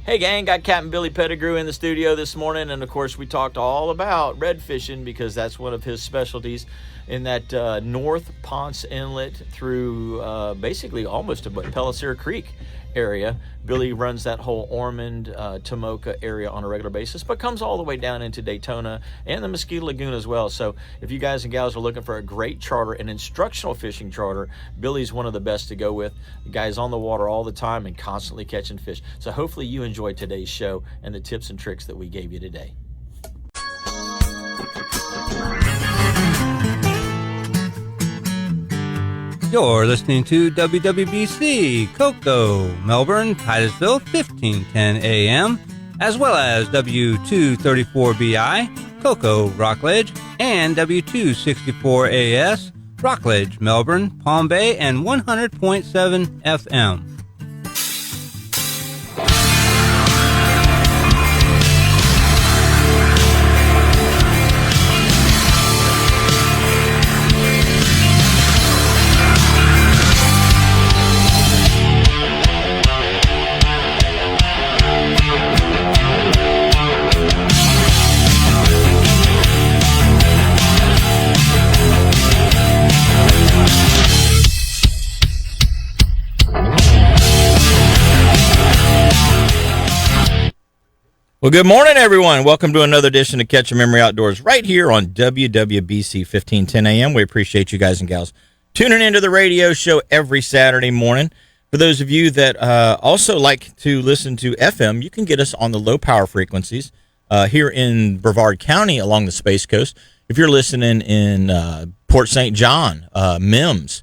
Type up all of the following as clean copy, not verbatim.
Hey gang, got Captain Billy Pettigrew in the studio this morning, and of course we talked all about red fishing because that's one of his specialties in that North Ponce Inlet through basically almost to Pellicer Creek area. Billy runs that whole Ormond, Tomoka area on a regular basis, but comes all the way down into Daytona and the Mosquito Lagoon as well. So if you guys and gals are looking for a great charter, an instructional fishing charter, Billy's one of the best to go with. The guy's on the water all the time and constantly catching fish. So hopefully you enjoyed today's show and the tips and tricks that we gave you today. You're listening to WWBC, Cocoa, Melbourne, Titusville, 1510 AM, as well as W234BI, Cocoa, Rockledge, and W264AS, Rockledge, Melbourne, Palm Bay, and 100.7 FM. Well, good morning, everyone. Welcome to another edition of Catch a Memory Outdoors right here on WWBC 1510 AM. We appreciate you guys and gals tuning into the radio show every Saturday morning. For those of you that also like to listen to FM, you can get us on the low power frequencies here in Brevard County along the Space Coast. If you're listening in Port St. John, Mims,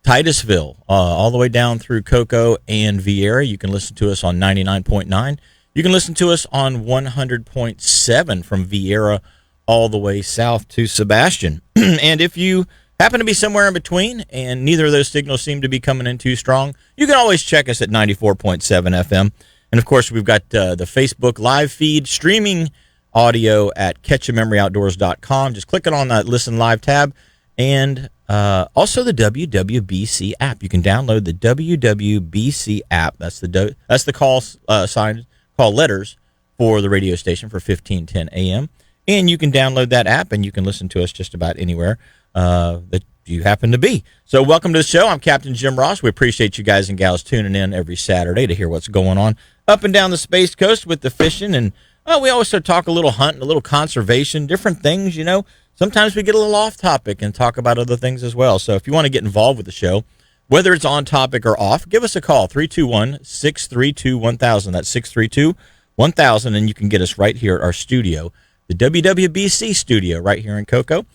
Titusville, all the way down through Cocoa and Vieira, you can listen to us on 99.9. You can listen to us on 100.7 from Vieira all the way south to Sebastian. And if you happen to be somewhere in between and neither of those signals seem to be coming in too strong, you can always check us at 94.7 FM. And, of course, we've got the Facebook live feed streaming audio at catchamemory.outdoors.com. Just click it on that Listen Live tab. And also the WWBC app. You can download the WWBC app. That's the call sign. Call letters for the radio station for 1510 AM. And you can download that app and you can listen to us just about anywhere that you happen to be. So welcome to the show. I'm Captain Jim Ross. We appreciate you guys and gals tuning in every Saturday to hear what's going on up and down the Space Coast with the fishing. And we always talk a little hunting, a little conservation, different things, you know. Sometimes we get a little off topic and talk about other things as well. So if you want to get involved with the show, whether it's on topic or off, give us a call, 321-632-1000. That's 632-1000, and you can get us right here at our studio, the WWBC studio right here in Cocoa.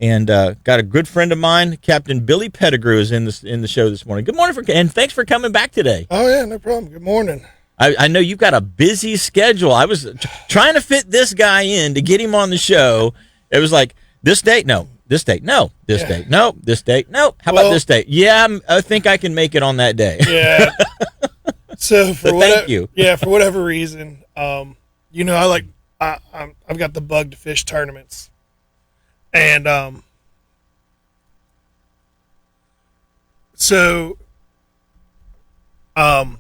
And got a good friend of mine, Captain Billy Pettigrew, is in the show this morning. Good morning, and thanks for coming back today. Oh, yeah, no problem. Good morning. I know you've got a busy schedule. I was trying to fit this guy in to get him on the show. It was like, this date, no. This date, no. This date, no. This date, no. How about this date? Yeah, I think I can make it on that day. Yeah. So thank you. Yeah, for whatever reason, I've got the bug to fish tournaments, and so I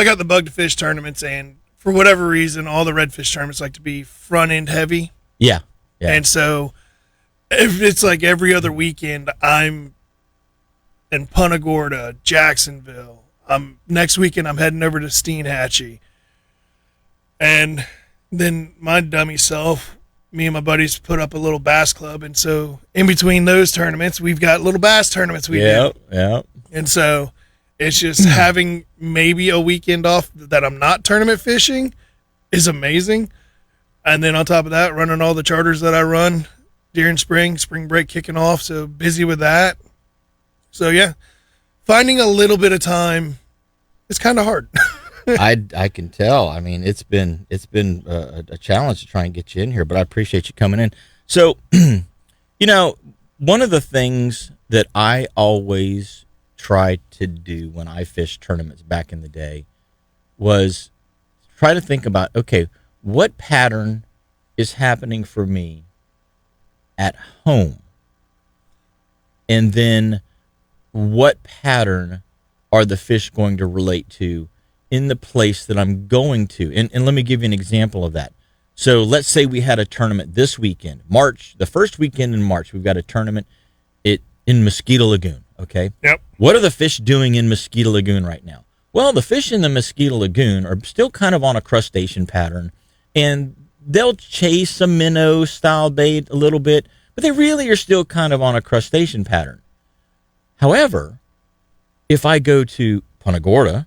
got the bug to fish tournaments, and for whatever reason, all the redfish tournaments like to be front end heavy. Yeah. And so. If it's like every other weekend, I'm in Punta Gorda, Jacksonville. Next weekend, I'm heading over to Steenhatchee. And then my dummy self, me and my buddies put up a little bass club. And so in between those tournaments, we've got little bass tournaments we do. Yeah. And so it's just having maybe a weekend off that I'm not tournament fishing is amazing. And then on top of that, running all the charters that I run during spring break kicking off, so busy with that. So yeah, finding a little bit of time is kind of hard. I can tell. I mean, it's been a challenge to try and get you in here, but I appreciate you coming in. So, one of the things that I always tried to do when I fished tournaments back in the day was try to think about, okay, what pattern is happening for me at home? And then what pattern are the fish going to relate to in the place that I'm going to. And let me give you an example of that. So let's say we had a tournament this weekend, the first weekend in March, we've got a tournament in Mosquito Lagoon, okay? Yep. What are the fish doing in Mosquito Lagoon right now? Well, the fish in the Mosquito Lagoon are still kind of on a crustacean pattern, and they'll chase a minnow-style bait a little bit, but they really are still kind of on a crustacean pattern. However, if I go to Punta Gorda,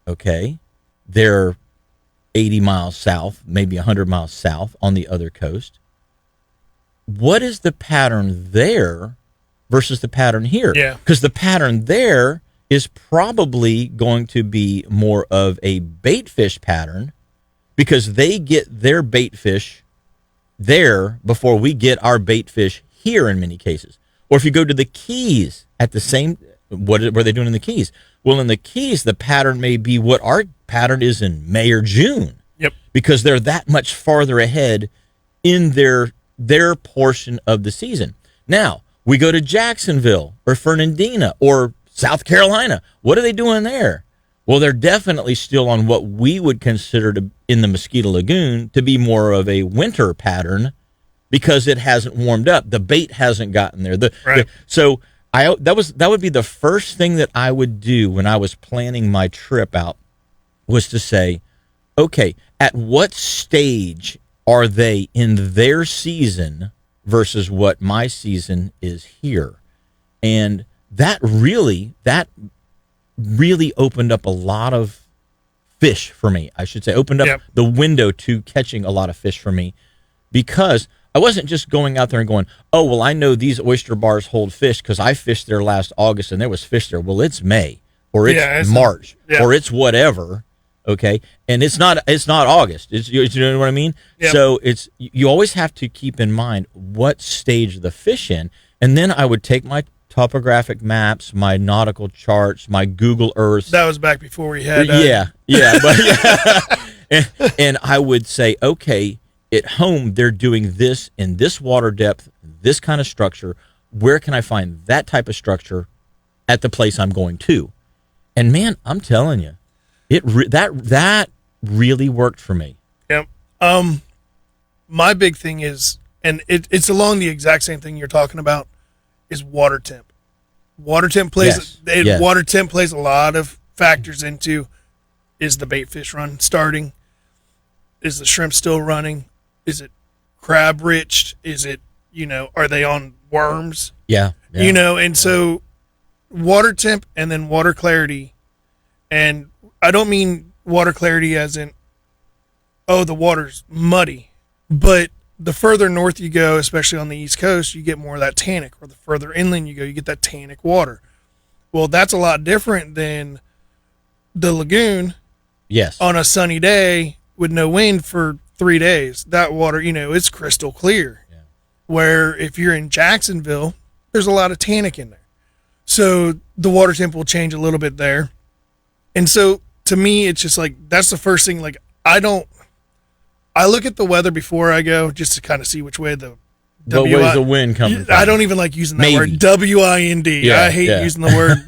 okay, they're 80 miles south, maybe 100 miles south on the other coast. What is the pattern there versus the pattern here? Yeah. Because the pattern there is probably going to be more of a bait fish pattern because they get their bait fish there before we get our bait fish here in many cases. Or if you go to the Keys at the same, what are they doing in the Keys? Well, in the Keys, the pattern may be what our pattern is in May or June. Yep. Because They're that much farther ahead in their portion of the season. Now, we go to Jacksonville or Fernandina or South Carolina. What are they doing there? Well, they're definitely still on what we would consider in the Mosquito Lagoon to be more of a winter pattern because it hasn't warmed up. The bait hasn't gotten there. So that would be the first thing that I would do when I was planning my trip out was to say, okay, at what stage are they in their season versus what my season is here? And that really opened up a lot of fish for me. I should say opened up the window to catching a lot of fish for me because I wasn't just going out there and going, oh, well, I know these oyster bars hold fish because I fished there last August and there was fish there. Well, it's May or it's March or it's whatever. Okay. And it's not August. You know what I mean? Yep. So you always have to keep in mind what stage the fish in. And then I would take my topographic maps, my nautical charts, my Google Earth. That was back before we had. And I would say, okay, at home they're doing this in this water depth, this kind of structure. Where can I find that type of structure at the place I'm going to? And man, I'm telling you, that really worked for me. Yep. My big thing is, and it's along the exact same thing you're talking about, is water temp. Water temp plays water temp plays a lot of factors into, is the bait fish run starting? Is the shrimp still running? Is it crab rich? Is it, are they on worms? Yeah. And so water temp and then water clarity. And I don't mean water clarity as in, oh, the water's muddy, but the further north you go, especially on the East Coast, you get more of that tannic, or the further inland you go, you get that tannic water. Well, that's a lot different than the lagoon. Yes. On a sunny day with no wind for 3 days. That water, it's crystal clear. Yeah. Where if you're in Jacksonville, there's a lot of tannic in there. So the water temp will change a little bit there. And so to me, it's just like, that's the first thing. Like, I look at the weather before I go just to kind of see which way the where's the wind coming from? I don't even like using that word. WIND. Yeah, I hate using the word.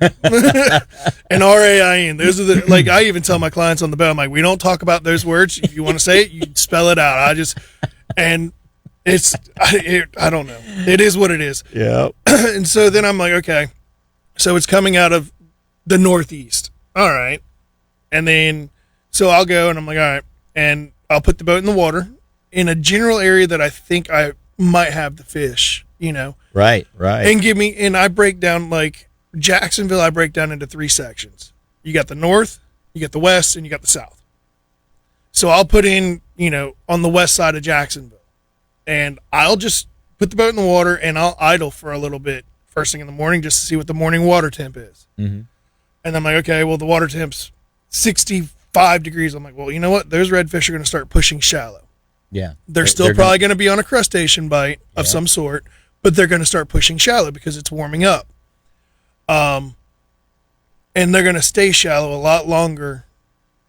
And RAIN. Those are the, I even tell my clients on the boat, I'm like, we don't talk about those words. If you want to say it, you spell it out. I don't know. It is what it is. Yeah. And so then I'm like, okay, so it's coming out of the northeast. All right. And then, so I'll go and I'm like, all right. And I'll put the boat in the water in a general area that I think I might have the fish, Right. And I break down, like Jacksonville, I break down into 3 sections. You got the north, you got the west, and you got the south. So I'll put in, on the west side of Jacksonville, and I'll just put the boat in the water and I'll idle for a little bit first thing in the morning just to see what the morning water temp is. Mm-hmm. And I'm like, okay, well, the water temp's 65 degrees. I'm like, well, you know what? Those redfish are going to start pushing shallow. Yeah. They're still probably going to be on a crustacean bite of some sort, but they're going to start pushing shallow because it's warming up. And they're going to stay shallow a lot longer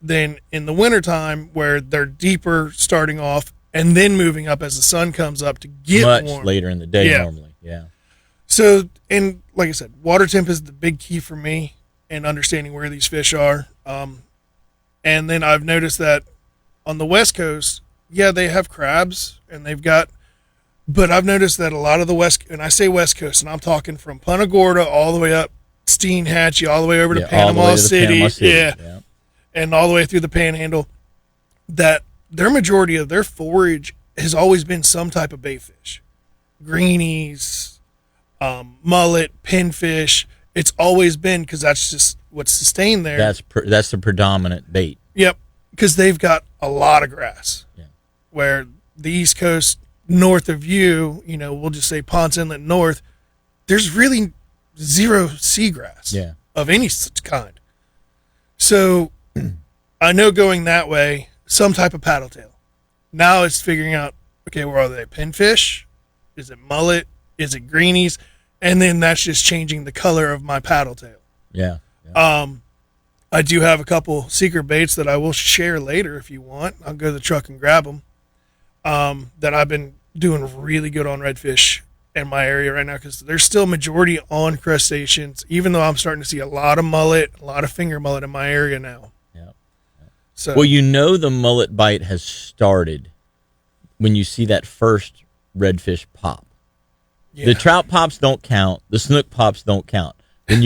than in the wintertime where they're deeper starting off and then moving up as the sun comes up to get much warm. Later in the day normally. Yeah. So, and like I said, water temp is the big key for me in understanding where these fish are. And then I've noticed that on the West Coast, yeah, they have crabs and but I've noticed that a lot of the and I say West Coast, and I'm talking from Punta Gorda all the way up Steenhatchee, all the way over to Panama City. Yeah. And all the way through the Panhandle, that their majority of their forage has always been some type of baitfish. Greenies, mullet, pinfish. It's always been, because that's just what's sustained there. That's the predominant bait. Yep, because they've got a lot of grass. Yeah. Where the East Coast, north of you, we'll just say Ponce Inlet North, there's really zero seagrass of any such kind. So I know going that way, some type of paddle tail. Now it's figuring out, okay, where are they? Pinfish? Is it mullet? Is it greenies? And then that's just changing the color of my paddle tail. Yeah. I do have a couple secret baits that I will share later if you want. I'll go to the truck and grab them. That I've been doing really good on redfish in my area right now, because there's still majority on crustaceans, even though I'm starting to see a lot of mullet, a lot of finger mullet in my area now. Yeah. So, well, the mullet bite has started when you see that first redfish pop. Yeah. The trout pops don't count. The snook pops don't count. When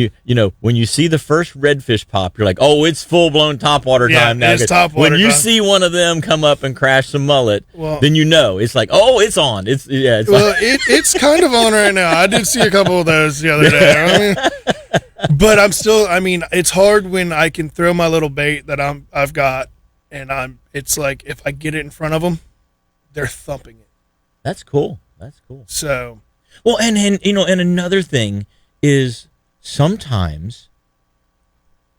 you see the first redfish pop, you're like, oh, it's full blown topwater time now. It's topwater when you time. see one of them come up and crash some mullet, then it's like, oh, it's on. It's kind of on right now. I did see a couple of those the other day. But it's hard when I can throw my little bait that I've got, and it's like, if I get it in front of them, they're thumping it. That's cool. So, well, and another thing is, sometimes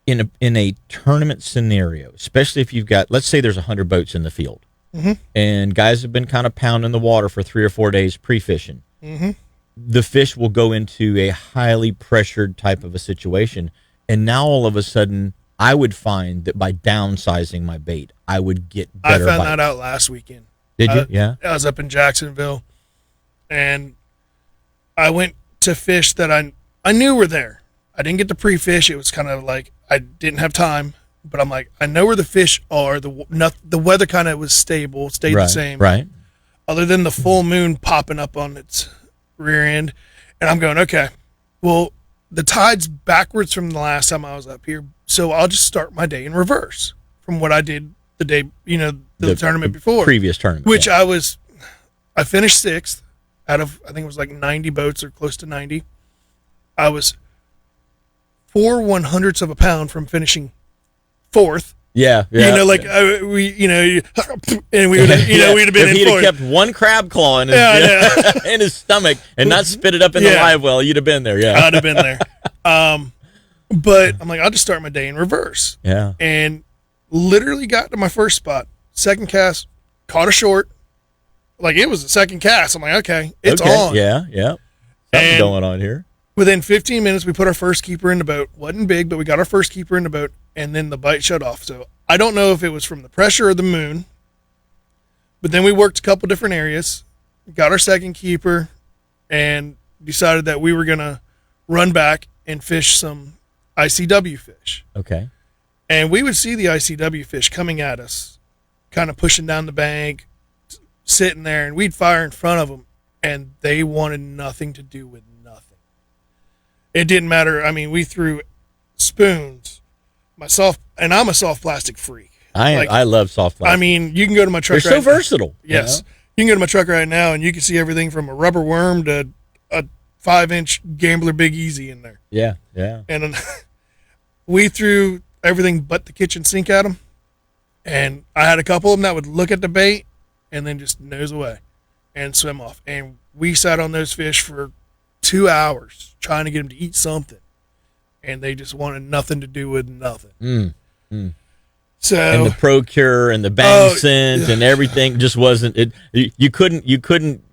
in a tournament scenario, especially if you've got, let's say there's 100 boats in the field, and guys have been kind of pounding the water for 3 or 4 days pre-fishing, the fish will go into a highly pressured type of a situation, and now all of a sudden I would find that by downsizing my bait, I would get better I found bites. that out last weekend. Did you? Yeah. I was up in Jacksonville, and I went to fish that I knew were there. I didn't get to pre-fish. It was kind of like I didn't have time, but I'm like, I know where the fish are. The weather kind of was stable, stayed the same. Right. Other than the full moon popping up on its rear end. And I'm going, okay, well, the tide's backwards from the last time I was up here, so I'll just start my day in reverse from what I did the day, the tournament before. Previous tournament. Which I finished 6th out of, I think it was like 90 boats or close to 90. I was 4 1/100ths of a pound from finishing 4th. Yeah. We, and we would have, we'd have been if in he'd 4th. have kept one crab claw in his, in his stomach and not spit it up in the live well, you'd have been there. Yeah, I'd have been there. But I'm like, I'll just start my day in reverse. Yeah. And literally got to my first spot. Second cast, caught a short. Like, it was the second cast. I'm like, okay, it's on. Yeah. Something going on here. Within 15 minutes, we put our first keeper in the boat. Wasn't big, but we got our first keeper in the boat, and then the bite shut off. So I don't know if it was from the pressure or the moon, but then we worked a couple different areas, got our second keeper, and decided that we were going to run back and fish some ICW fish. Okay. And we would see the ICW fish coming at us, kind of pushing down the bank, sitting there, and we'd fire in front of them, and they wanted nothing to do with nothing. It didn't matter. I mean, we threw spoons, and I'm a soft plastic freak. I love soft plastic. I mean, you can go to my truck. They're so versatile. Yes. You can go to my truck right now, and you can see everything from a rubber worm to a 5-inch Gambler Big Easy in there. Yeah. And we threw everything but the kitchen sink at them, and I had a couple of them that would look at the bait and then just nose away and swim off. And we sat on those fish for 2 hours trying to get them to eat something, and they just wanted nothing to do with nothing. So, and the Procure and the Bang Scent and everything just wasn't it. You couldn't.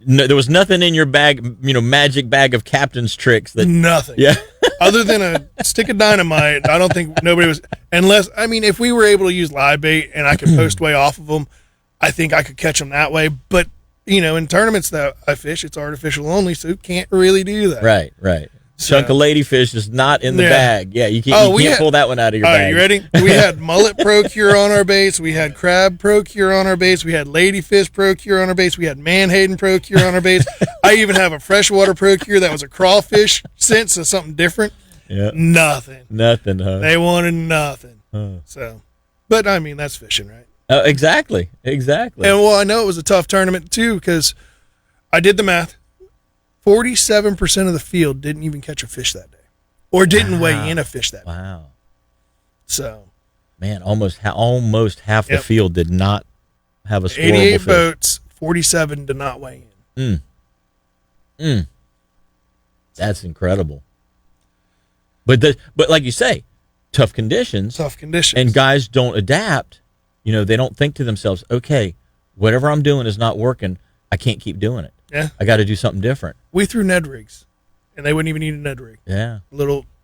There was nothing in your bag, magic bag of captain's tricks. Nothing. Yeah. Other than a stick of dynamite, I don't think nobody was. Unless, if we were able to use live bait and I could post way off of them, I think I could catch them that way. But in tournaments that I fish, it's artificial only, so can't really do that. Right. chunk of ladyfish is not in the bag. Yeah, you can't pull that one out of your bag. All right, you ready? We had mullet procure on our baits. We had crab procure on our baits. We had ladyfish procure on our baits. We had Manhattan procure on our baits. I even have a freshwater procure that was a crawfish scent, so something different. Yeah. Nothing, huh? They wanted nothing. So, but I mean, that's fishing, right? Exactly. And well, I know it was a tough tournament too, because I did the math. 47% of the field didn't even catch a fish that day, or didn't weigh in a fish that day. Wow. So, man, almost half the field did not have a squirrelable 88 fish. boats, 47 did not weigh in. That's incredible. But like you say, tough conditions. And guys don't adapt. You know, they don't think to themselves, okay, whatever I'm doing is not working. I can't keep doing it. Yeah. I got to do something different. We threw Ned rigs, and they wouldn't even eat a Ned rig. Yeah.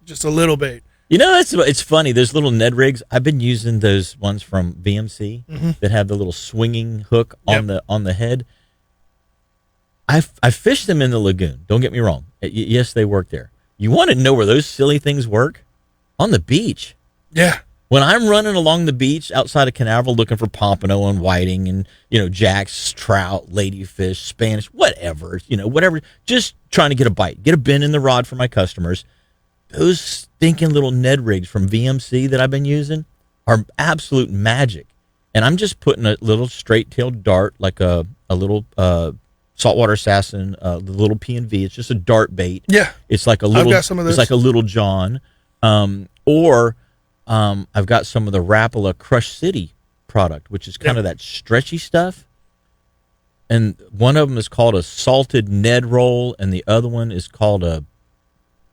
Just a little bait. You know, it's funny. Those little Ned rigs, I've been using those ones from VMC that have the little swinging hook on the head. I fished them in the lagoon. Don't get me wrong. Yes, they work there. You want to know where those silly things work? On the beach. Yeah. When I'm running along the beach outside of Canaveral looking for pompano and whiting and, jacks, trout, ladyfish, Spanish, whatever, just trying to get a bite, get a bend in the rod for my customers. Those stinking little Ned rigs from VMC that I've been using are absolute magic. And I'm just putting a little straight-tailed dart, like a little saltwater assassin, the little P&V. It's just a dart bait. Yeah. It's like a little, I've got some of those. It's like a little John. I've got some of the Rapala Crush City product, which is kind of that stretchy stuff. And one of them is called a salted Ned roll, and the other one is called a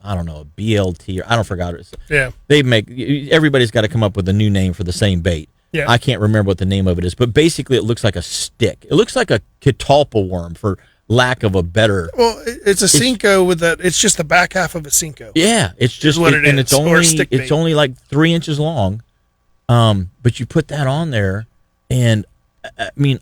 BLT, or I don't forgot it. Yeah. Everybody's got to come up with a new name for the same bait. Yeah. I can't remember what the name of it is, but basically it looks like a stick. It looks like a catalpa worm, for lack of a better. Well, it's a Cinco with that. It's just the back half of a Cinco. Yeah, it's just what it is. And it's only like 3 inches long. But you put that on there, and I mean,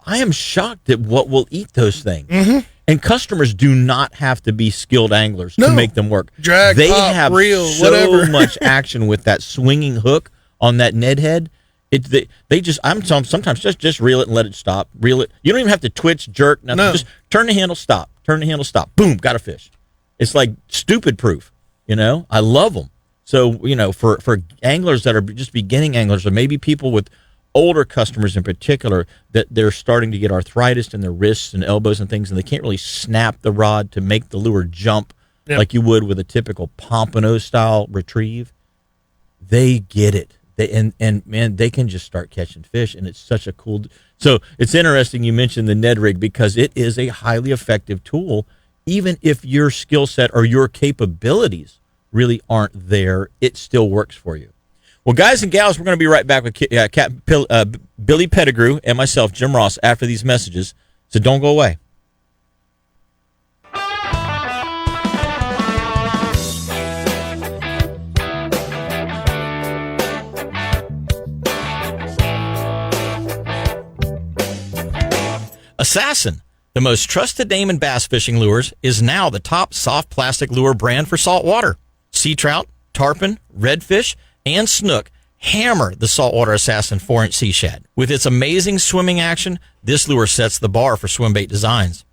I am shocked at what will eat those things. Mm-hmm. And customers do not have to be skilled anglers to make them work. Drag, they pop, have reel, so whatever. much action with that swinging hook on that Ned head. Sometimes just reel it and let it stop. Reel it. You don't even have to twitch, jerk, nothing. No. Just turn the handle, stop. Turn the handle, stop. Boom, got a fish. It's like stupid proof. I love them. So for anglers that are just beginning anglers, or maybe people with older customers in particular, that they're starting to get arthritis in their wrists and elbows and things, and they can't really snap the rod to make the lure jump like you would with a typical pompano style retrieve. They get it. Man, they can just start catching fish, and it's such a cool. So it's interesting you mentioned the Ned rig, because it is a highly effective tool, even if your skill set or your capabilities really aren't there. It still works for you. Well, guys and gals, we're going to be right back with Billy Pettigrew and myself, Jim Ross, after these messages. So don't go away. Assassin, the most trusted name in bass fishing lures, is now the top soft plastic lure brand for saltwater. Sea trout, tarpon, redfish, and snook hammer the saltwater assassin 4-inch sea shad. With its amazing swimming action, this lure sets the bar for swim bait designs.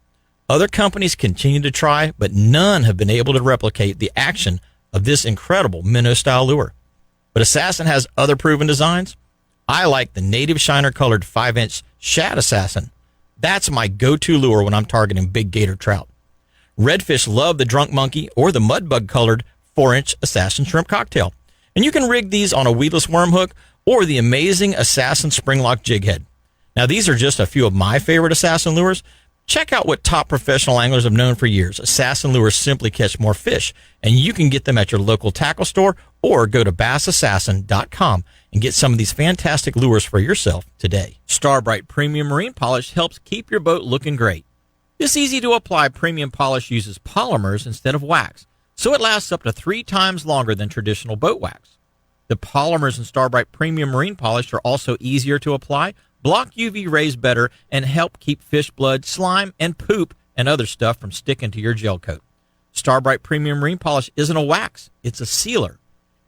Other companies continue to try, but none have been able to replicate the action of this incredible minnow-style lure. But Assassin has other proven designs. I like the native shiner-colored 5-inch shad assassin. That's my go-to lure when I'm targeting big gator trout. Redfish love the drunk monkey or the mudbug-colored 4-inch assassin shrimp cocktail. And you can rig these on a weedless worm hook or the amazing assassin springlock jig head. Now, these are just a few of my favorite assassin lures. Check out what top professional anglers have known for years. Assassin lures simply catch more fish, and you can get them at your local tackle store or go to bassassassin.com and get some of these fantastic lures for yourself today. Starbright Premium Marine Polish helps keep your boat looking great. This easy-to-apply premium polish uses polymers instead of wax, so it lasts up to 3 times longer than traditional boat wax. The polymers in Starbright Premium Marine Polish are also easier to apply, block UV rays better, and help keep fish blood, slime, and poop and other stuff from sticking to your gel coat. Starbright Premium Marine Polish isn't a wax. It's a sealer.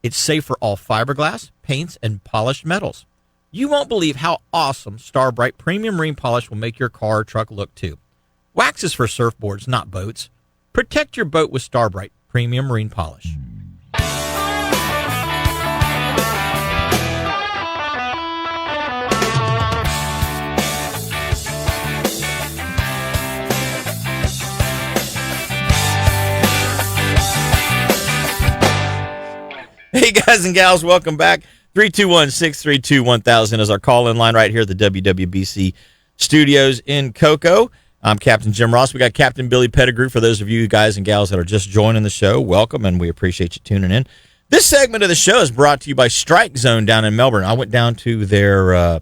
It's safe for all fiberglass, paints, and polished metals. You won't believe how awesome Starbright Premium Marine Polish will make your car or truck look too. Wax is for surfboards, not boats. Protect your boat with Starbright Premium Marine Polish. Hey, guys and gals, welcome back. 321-632-1000 is our call-in line right here at the WWBC studios in Cocoa. I'm Captain Jim Ross. We got Captain Billy Pettigrew. For those of you guys and gals that are just joining the show, welcome, and we appreciate you tuning in. This segment of the show is brought to you by Strike Zone down in Melbourne. I went down to their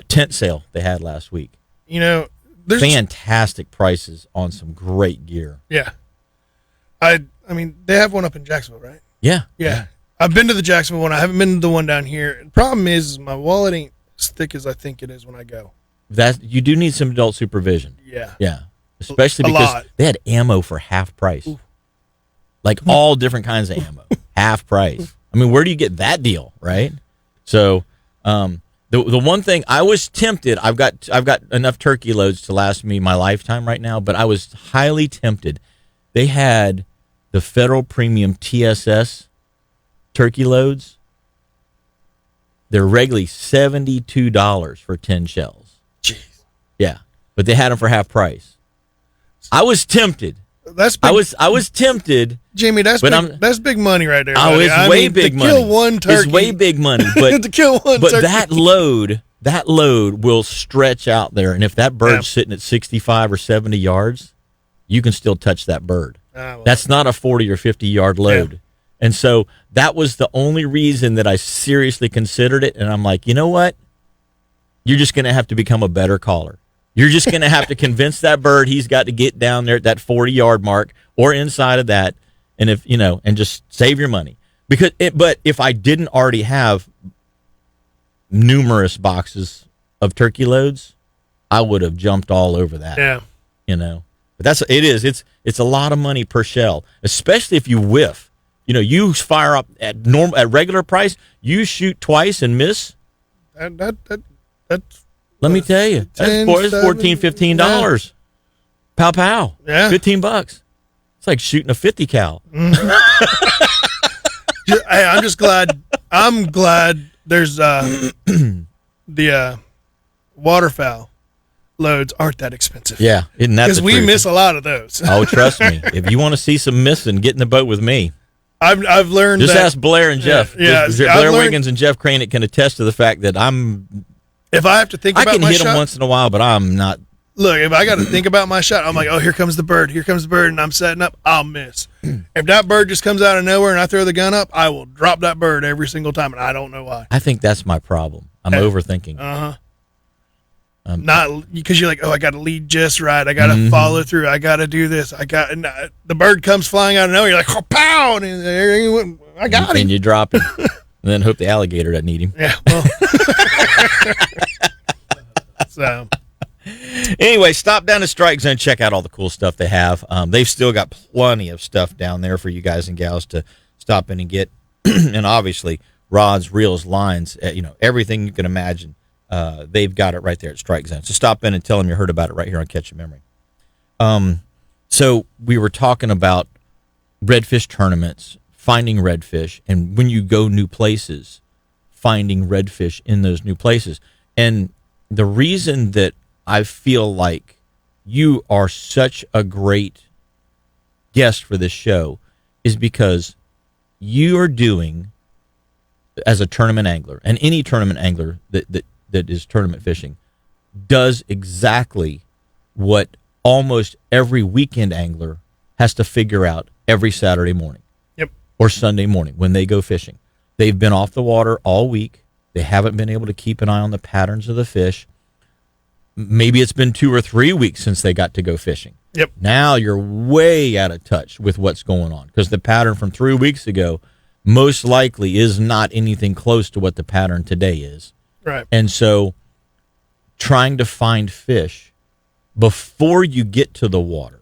tent sale they had last week. You know, there's fantastic prices on some great gear. Yeah. I mean, they have one up in Jacksonville, right? Yeah. I've been to the Jacksonville one. I haven't been to the one down here. The problem is my wallet ain't as thick as I think it is when I go. That you do need some adult supervision. Yeah. Especially because they had ammo for half price. Ooh. Like all different kinds of ammo. Half price. I mean, where do you get that deal, right? So, the one thing I was tempted, I've got enough turkey loads to last me my lifetime right now, but I was highly tempted. They had the Federal Premium TSS turkey loads. They're regularly $72 for 10 shells. Jeez. Yeah, but they had them for half price. I was tempted. That's big, I was tempted, Jimmy. That's big money right there. Oh, it's way big money. To kill one turkey, it's way big money. But to kill one but turkey. that load will stretch out there, and if that bird's sitting at 65 or 70 yards, you can still touch that bird. That's not a 40 or 50 yard load. Yeah. And so that was the only reason that I seriously considered it. And I'm like, you know what? You're just going to have to become a better caller. You're just going to have to convince that bird he's got to get down there at that 40-yard mark or inside of that, and and just save your money. But if I didn't already have numerous boxes of turkey loads, I would have jumped all over that. Yeah. But it's a lot of money per shell, especially if you whiff. You fire up at regular price, you shoot twice and miss. That's let me tell you, that's $14, $15. Yeah. Pow pow. Yeah. $15. It's like shooting a 50 cal. Mm-hmm. Hey, I'm just glad. I'm glad there's the waterfowl loads aren't that expensive. Yeah, isn't that because we miss a lot of those. Oh, trust me. If you want to see some missing, get in the boat with me. I've learned. Just ask Blair and Jeff. Yeah, Blair Wiggins and Jeff Cranick can attest to the fact that if I have to think about my shot, I can hit them once in a while, but I'm not. Look, if I got to think about my shot, I'm like, oh, here comes the bird, and I'm setting up, I'll miss. If that bird just comes out of nowhere and I throw the gun up, I will drop that bird every single time, and I don't know why. I think that's my problem. I'm overthinking. Not because you're like, oh, I got to lead just right. I got to follow through. I got to do this. The bird comes flying out of nowhere. You're like, oh, pow! And I got him. And you drop him. And then hope the alligator doesn't eat him. Yeah, well. So. Anyway, stop down to Strike Zone. Check out all the cool stuff they have. They've still got plenty of stuff down there for you guys and gals to stop in and get. And obviously, rods, reels, lines, everything you can imagine. They've got it right there at Strike Zone. So stop in and tell them you heard about it right here on Catch a Memory. So we were talking about redfish tournaments, finding redfish, and when you go new places, finding redfish in those new places. And the reason that I feel like you are such a great guest for this show is because you are doing, as a tournament angler, and any tournament angler that is tournament fishing, does exactly what almost every weekend angler has to figure out every Saturday morning. Yep. Or Sunday morning when they go fishing. They've been off the water all week. They haven't been able to keep an eye on the patterns of the fish. Maybe it's been 2 or 3 weeks since they got to go fishing. Yep. Now you're way out of touch with what's going on because the pattern from 3 weeks ago most likely is not anything close to what the pattern today is. Right. And so trying to find fish before you get to the water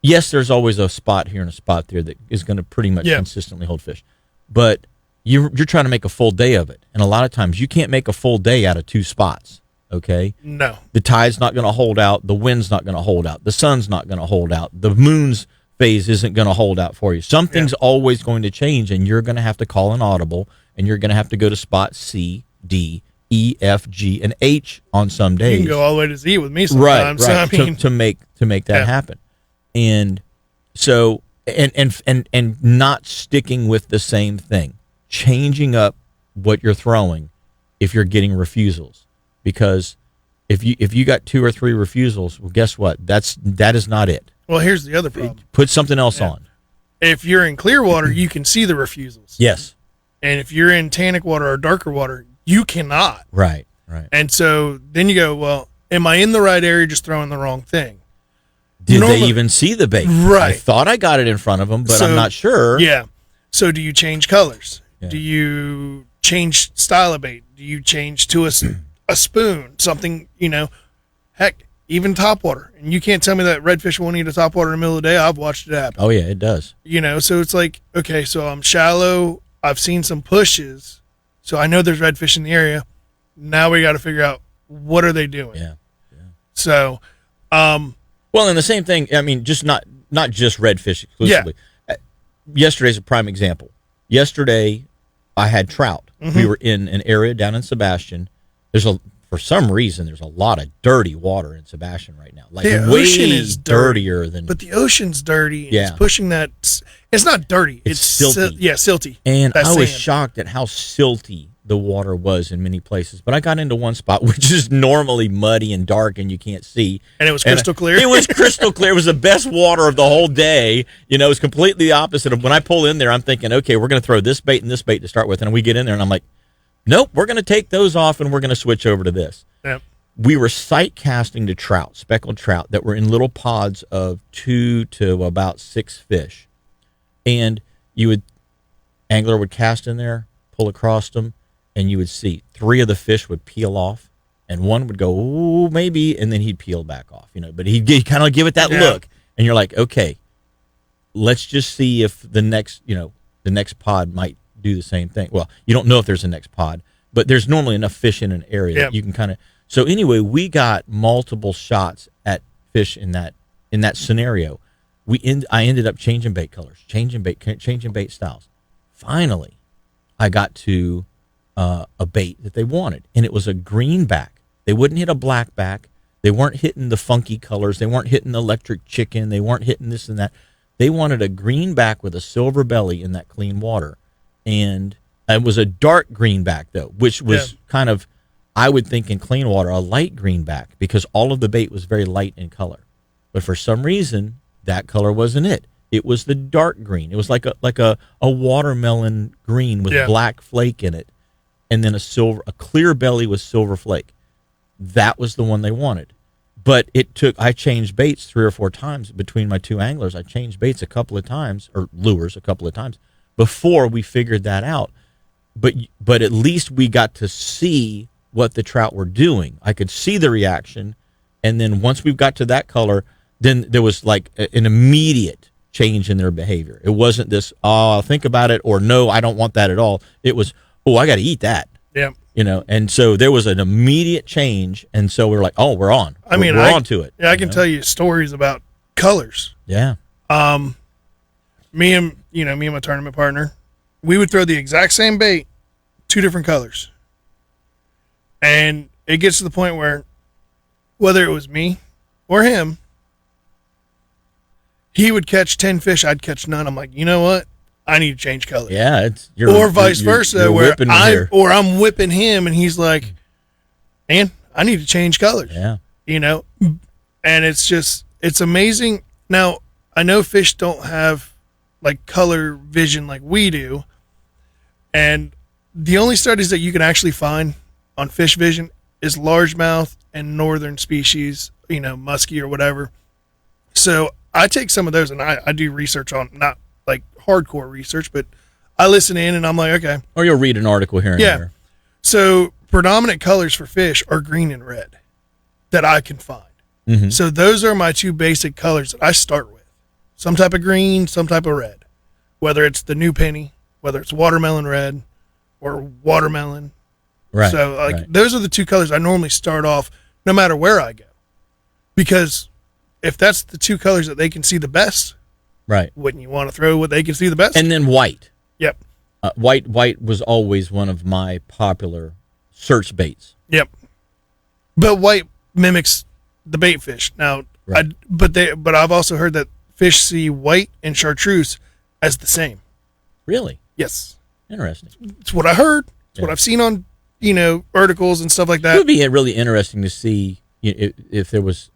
yes, there's always a spot here and a spot there that is going to pretty much consistently hold fish. But you're trying to make a full day of it. And a lot of times you can't make a full day out of 2 spots, okay? No. The tide's not going to hold out. The wind's not going to hold out. The sun's not going to hold out. The moon's phase isn't going to hold out for you. Something's always going to change, and you're going to have to call an audible, and you're going to have to go to spot C, D, E, F, G, and H on some days. You can go all the way to Z with me sometimes. Right. So, I mean, to make that happen. And so and not sticking with the same thing. Changing up what you're throwing if you're getting refusals. Because if you got 2 or 3 refusals, well, guess what? That is not it. Well, here's the other problem. Put something else on. If you're in clear water, you can see the refusals. Yes. And if you're in tannic water or darker water, you cannot. Right. And so then you go, well, am I in the right area, just throwing the wrong thing? Did they even see the bait? Right. I thought I got it in front of them, but I'm not sure. Yeah. So do you change colors? Yeah. Do you change style of bait? Do you change to a spoon? Something, heck, even topwater. And you can't tell me that redfish won't eat a topwater in the middle of the day. I've watched it happen. Oh, yeah, it does. So it's like, okay, so I'm shallow. I've seen some pushes. So I know there's redfish in the area. Now we got to figure out what are they doing. Yeah. So, well, and the same thing. I mean, just not just redfish exclusively. Yeah. Yesterday's a prime example. Yesterday, I had trout. Mm-hmm. We were in an area down in Sebastian. For some reason, there's a lot of dirty water in Sebastian right now. Like the way ocean is dirtier than. But the ocean's dirty. Yeah. It's pushing that. It's not dirty. It's silty. Silty. And I was shocked at how silty the water was in many places. But I got into one spot which is normally muddy and dark and you can't see. And it was crystal clear? It was crystal clear. It was the best water of the whole day. It was completely the opposite of when I pull in there, I'm thinking, okay, we're going to throw this bait and this bait to start with. And we get in there and I'm like, nope, we're going to take those off and we're going to switch over to this. Yep. We were sight casting to trout, speckled trout, that were in little pods of 2 to about 6 fish. And angler would cast in there, pull across them, and you would see 3 of the fish would peel off, and one would go, ooh, maybe, and then he'd peel back off, But he'd kind of give it that look, and you're like, okay, let's just see if the next pod might do the same thing. Well, you don't know if there's a next pod, but there's normally enough fish in an area that you can kind of. So anyway, we got multiple shots at fish in that scenario. I ended up changing bait colors, changing bait styles. Finally, I got to a bait that they wanted, and it was a greenback. They wouldn't hit a blackback. They weren't hitting the funky colors. They weren't hitting the electric chicken. They weren't hitting this and that. They wanted a greenback with a silver belly in that clean water. And it was a dark greenback, though, which was kind of, I would think in clean water, a light greenback, because all of the bait was very light in color. But for some reason, that color wasn't it. It was the dark green. It was like a watermelon green with black flake in it, and then a clear belly with silver flake. That was the one they wanted. But I changed baits 3 or 4 times between my 2 anglers. I changed baits a couple of times, or lures a couple of times, before we figured that out. But at least we got to see what the trout were doing. I could see the reaction, and then once we got to that color, then there was like an immediate change in their behavior. It wasn't this, oh, I'll think about it, or no, I don't want that at all. It was, oh, I got to eat that. Yeah. And so there was an immediate change, and so we're like, oh, we're on. We're on to it. Yeah, I can tell you stories about colors. Yeah. Me and my tournament partner, we would throw the exact same bait, 2 different colors. And it gets to the point where, whether it was me or him, he would catch 10 fish, I'd catch none. I'm like, you know what? I need to change colors. Yeah, or vice versa, where I'm whipping him, and he's like, man, I need to change colors. Yeah. And it's amazing. Now, I know fish don't have like color vision like we do. And the only studies that you can actually find on fish vision is largemouth and northern species, muskie or whatever. So I take some of those and I do research on, not like hardcore research, but I listen in and I'm like, okay. Or you'll read an article here and there. So predominant colors for fish are green and red that I can find. Mm-hmm. So those are my 2 basic colors that I start with. some type of green, some type of red, whether it's the new penny, whether it's watermelon red or watermelon. Right. So right. those are the two colors I normally start off no matter where I go, because if that's the two colors that they can see the best, right, wouldn't you want to throw what they can see the best? And then white. Yep. White was always one of my popular search baits. Yep. But white mimics the bait fish. Now, right. but I've also heard that fish see white and chartreuse as the same. Really? Yes. Interesting. It's what I heard. It's what I've seen on, articles and stuff like that. It would be really interesting to see if there was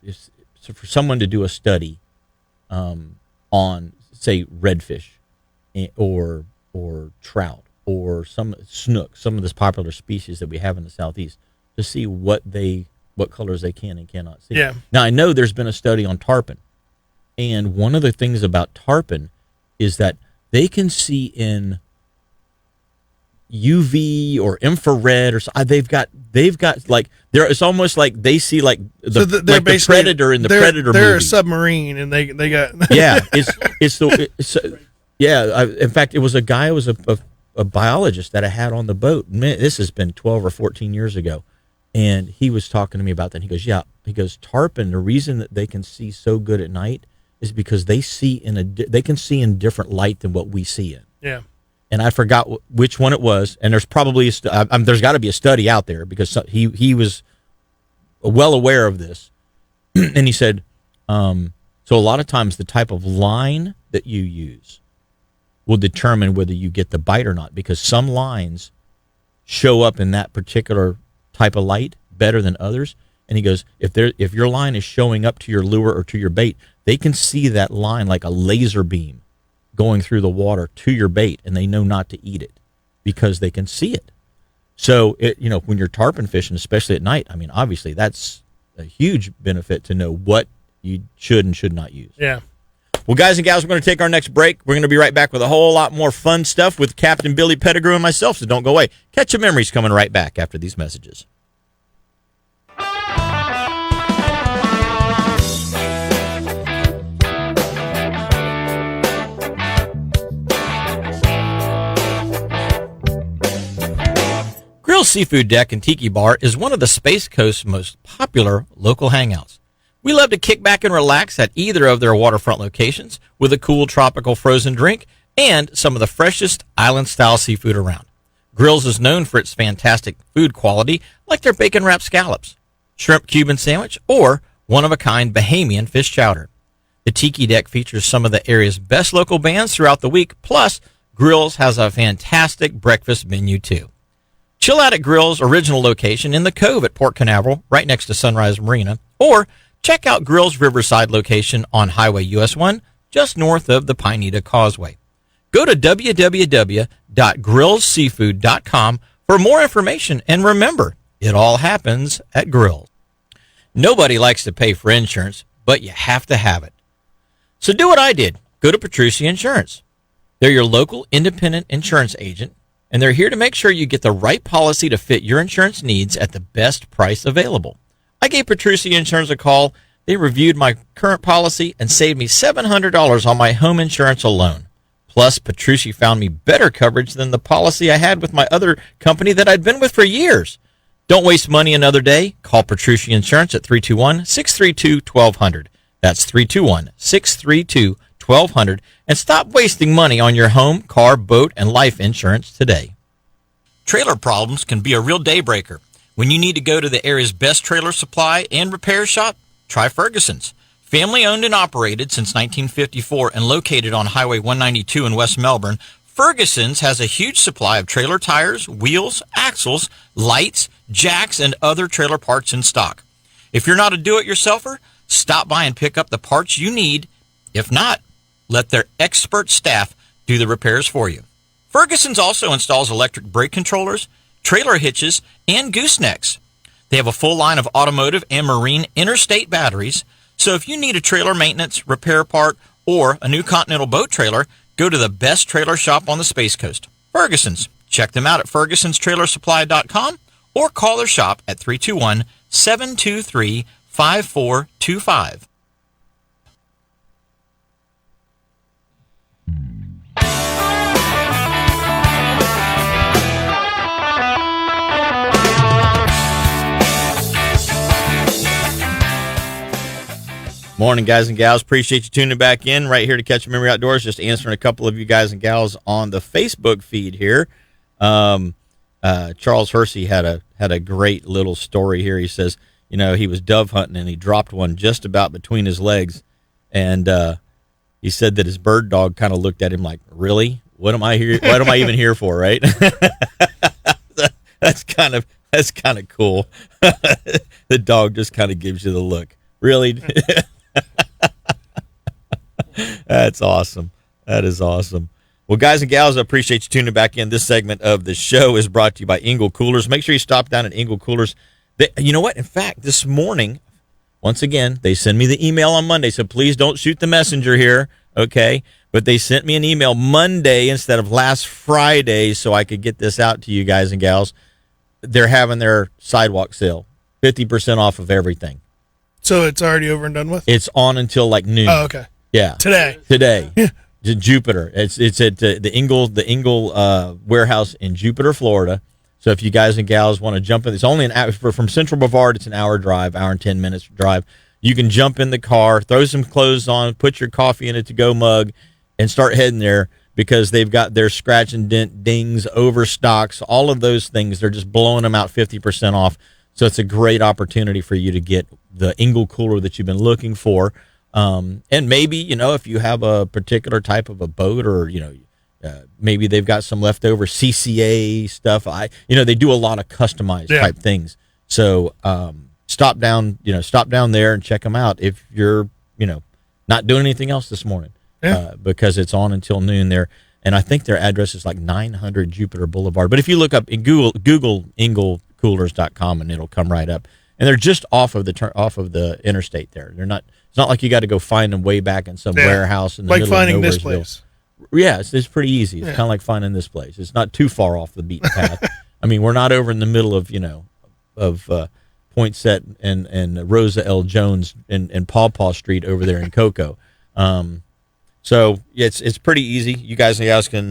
so for someone to do a study on, say, redfish or trout or some snook, some of this popular species that we have in the Southeast, to see what colors they can and cannot see. Yeah. Now, I know there's been a study on tarpon, and one of the things about tarpon is that they can see in UV or infrared, or they've got like it's almost like they see like the predator in the predator movie. They're a submarine, and they got yeah. In fact, it was a guy who was a biologist that I had on the boat. Man, this has been 12 or 14 years ago, and he was talking to me about that. And he goes, tarpon. The reason that they can see so good at night is because they can see in different light than what we see in. Yeah. And I forgot which one it was. And there's probably there's got to be a study out there, because he was well aware of this. And he said, so a lot of times the type of line that you use will determine whether you get the bite or not, because some lines show up in that particular type of light better than others. And he goes, if your line is showing up to your lure or to your bait, they can see that line like a laser beam going through the water to your bait, and they know not to eat it because they can see it. So when you're tarpon fishing, especially at night, I mean, obviously that's a huge benefit to know what you should and should not use. Yeah. Well, guys and gals, we're going to take our next break. We're going to be right back with a whole lot more fun stuff with Captain Billy Pettigrew and myself, so don't go away. Catch Your Memories coming right back after these messages. Grill's Seafood Deck and Tiki Bar is one of the Space Coast's most popular local hangouts. We love to kick back and relax at either of their waterfront locations with a cool tropical frozen drink and some of the freshest island-style seafood around. Grill's is known for its fantastic food quality, like their bacon-wrapped scallops, shrimp Cuban sandwich, or one-of-a-kind Bahamian fish chowder. The Tiki Deck features some of the area's best local bands throughout the week, plus Grill's has a fantastic breakfast menu, too. Chill out at Grill's original location in the Cove at Port Canaveral, right next to Sunrise Marina, or check out Grill's Riverside location on Highway US 1, just north of the Pineda Causeway. Go to www.grillsseafood.com for more information, and remember, it all happens at Grill's. Nobody likes to pay for insurance, but you have to have it. So do what I did. Go to Petrucci Insurance. They're your local independent insurance agent, and they're here to make sure you get the right policy to fit your insurance needs at the best price available. I gave Petrucci Insurance a call. They reviewed my current policy and saved me $700 on my home insurance alone. Plus, Petrucci found me better coverage than the policy I had with my other company that I'd been with for years. Don't waste money another day. Call Petrucci Insurance at 321-632-1200. That's 321-632-1200. And stop wasting money on your home, car, boat, and life insurance today. Trailer problems can be a real day breaker. When you need to go to the area's best trailer supply and repair shop, try Ferguson's. Family owned and operated since 1954 and located on Highway 192 in West Melbourne, Ferguson's has a huge supply of trailer tires, wheels, axles, lights, jacks, and other trailer parts in stock. If you're not a do-it-yourselfer, stop by and pick up the parts you need. If not, let their expert staff do the repairs for you. Ferguson's also installs electric brake controllers, trailer hitches, and goosenecks. They have a full line of automotive and marine interstate batteries, so if you need a trailer maintenance, repair part, or a new Continental boat trailer, go to the best trailer shop on the Space Coast, Ferguson's. Check them out at fergusonstrailersupply.com or call their shop at 321-723-5425. Morning, guys and gals. Appreciate you tuning back in right here to Catch Memory Outdoors. Just answering a couple of you guys and gals on the Facebook feed here. Charles Hersey had a great little story here. He says, he was dove hunting and he dropped one just about between his legs, and he said that his bird dog kind of looked at him like, "Really? What am I here? What am I even here for?" Right? That's kind of cool. The dog just kind of gives you the look. Really? That's awesome. That is awesome. Well, guys and gals, I appreciate you tuning back in. This segment of the show is brought to you by Engel Coolers. Make sure you stop down at Engel Coolers. You know what? In fact, this morning, once again, they send me the email on Monday, so please don't shoot the messenger here, okay? But they sent me an email Monday instead of last Friday so I could get this out to you guys and gals. They're having their sidewalk sale, 50% off of everything. So it's already over and done with? It's on until like noon. Oh, okay. Yeah. Today. Yeah. Jupiter. It's at the Engel warehouse in Jupiter, Florida. So if you guys and gals want to jump in, it's only an hour from Central Brevard. It's an hour drive, hour and 10 minutes drive. You can jump in the car, throw some clothes on, put your coffee in a to-go mug, and start heading there because they've got their scratch and dent dings, overstocks, all of those things. They're just blowing them out 50% off. So it's a great opportunity for you to get the Engel cooler that you've been looking for. And maybe, if you have a particular type of a boat or, maybe they've got some leftover CCA stuff. They do a lot of customized type things. So, stop down there and check them out if you're, not doing anything else this morning, because it's on until noon there. And I think their address is like 900 Jupiter Boulevard. But if you look up in Google engelcoolers.com and it'll come right up. And they're just off of the interstate there. They're not. It's not like you got to go find them way back in some warehouse in the middle of finding Nowheresville. this place. Yeah, it's pretty easy. It's kind of like finding this place. It's not too far off the beaten path. I mean, we're not over in the middle of Poinsett and Rosa L. Jones and Paw Paw Street over there in Cocoa. So it's pretty easy. You guys and gals can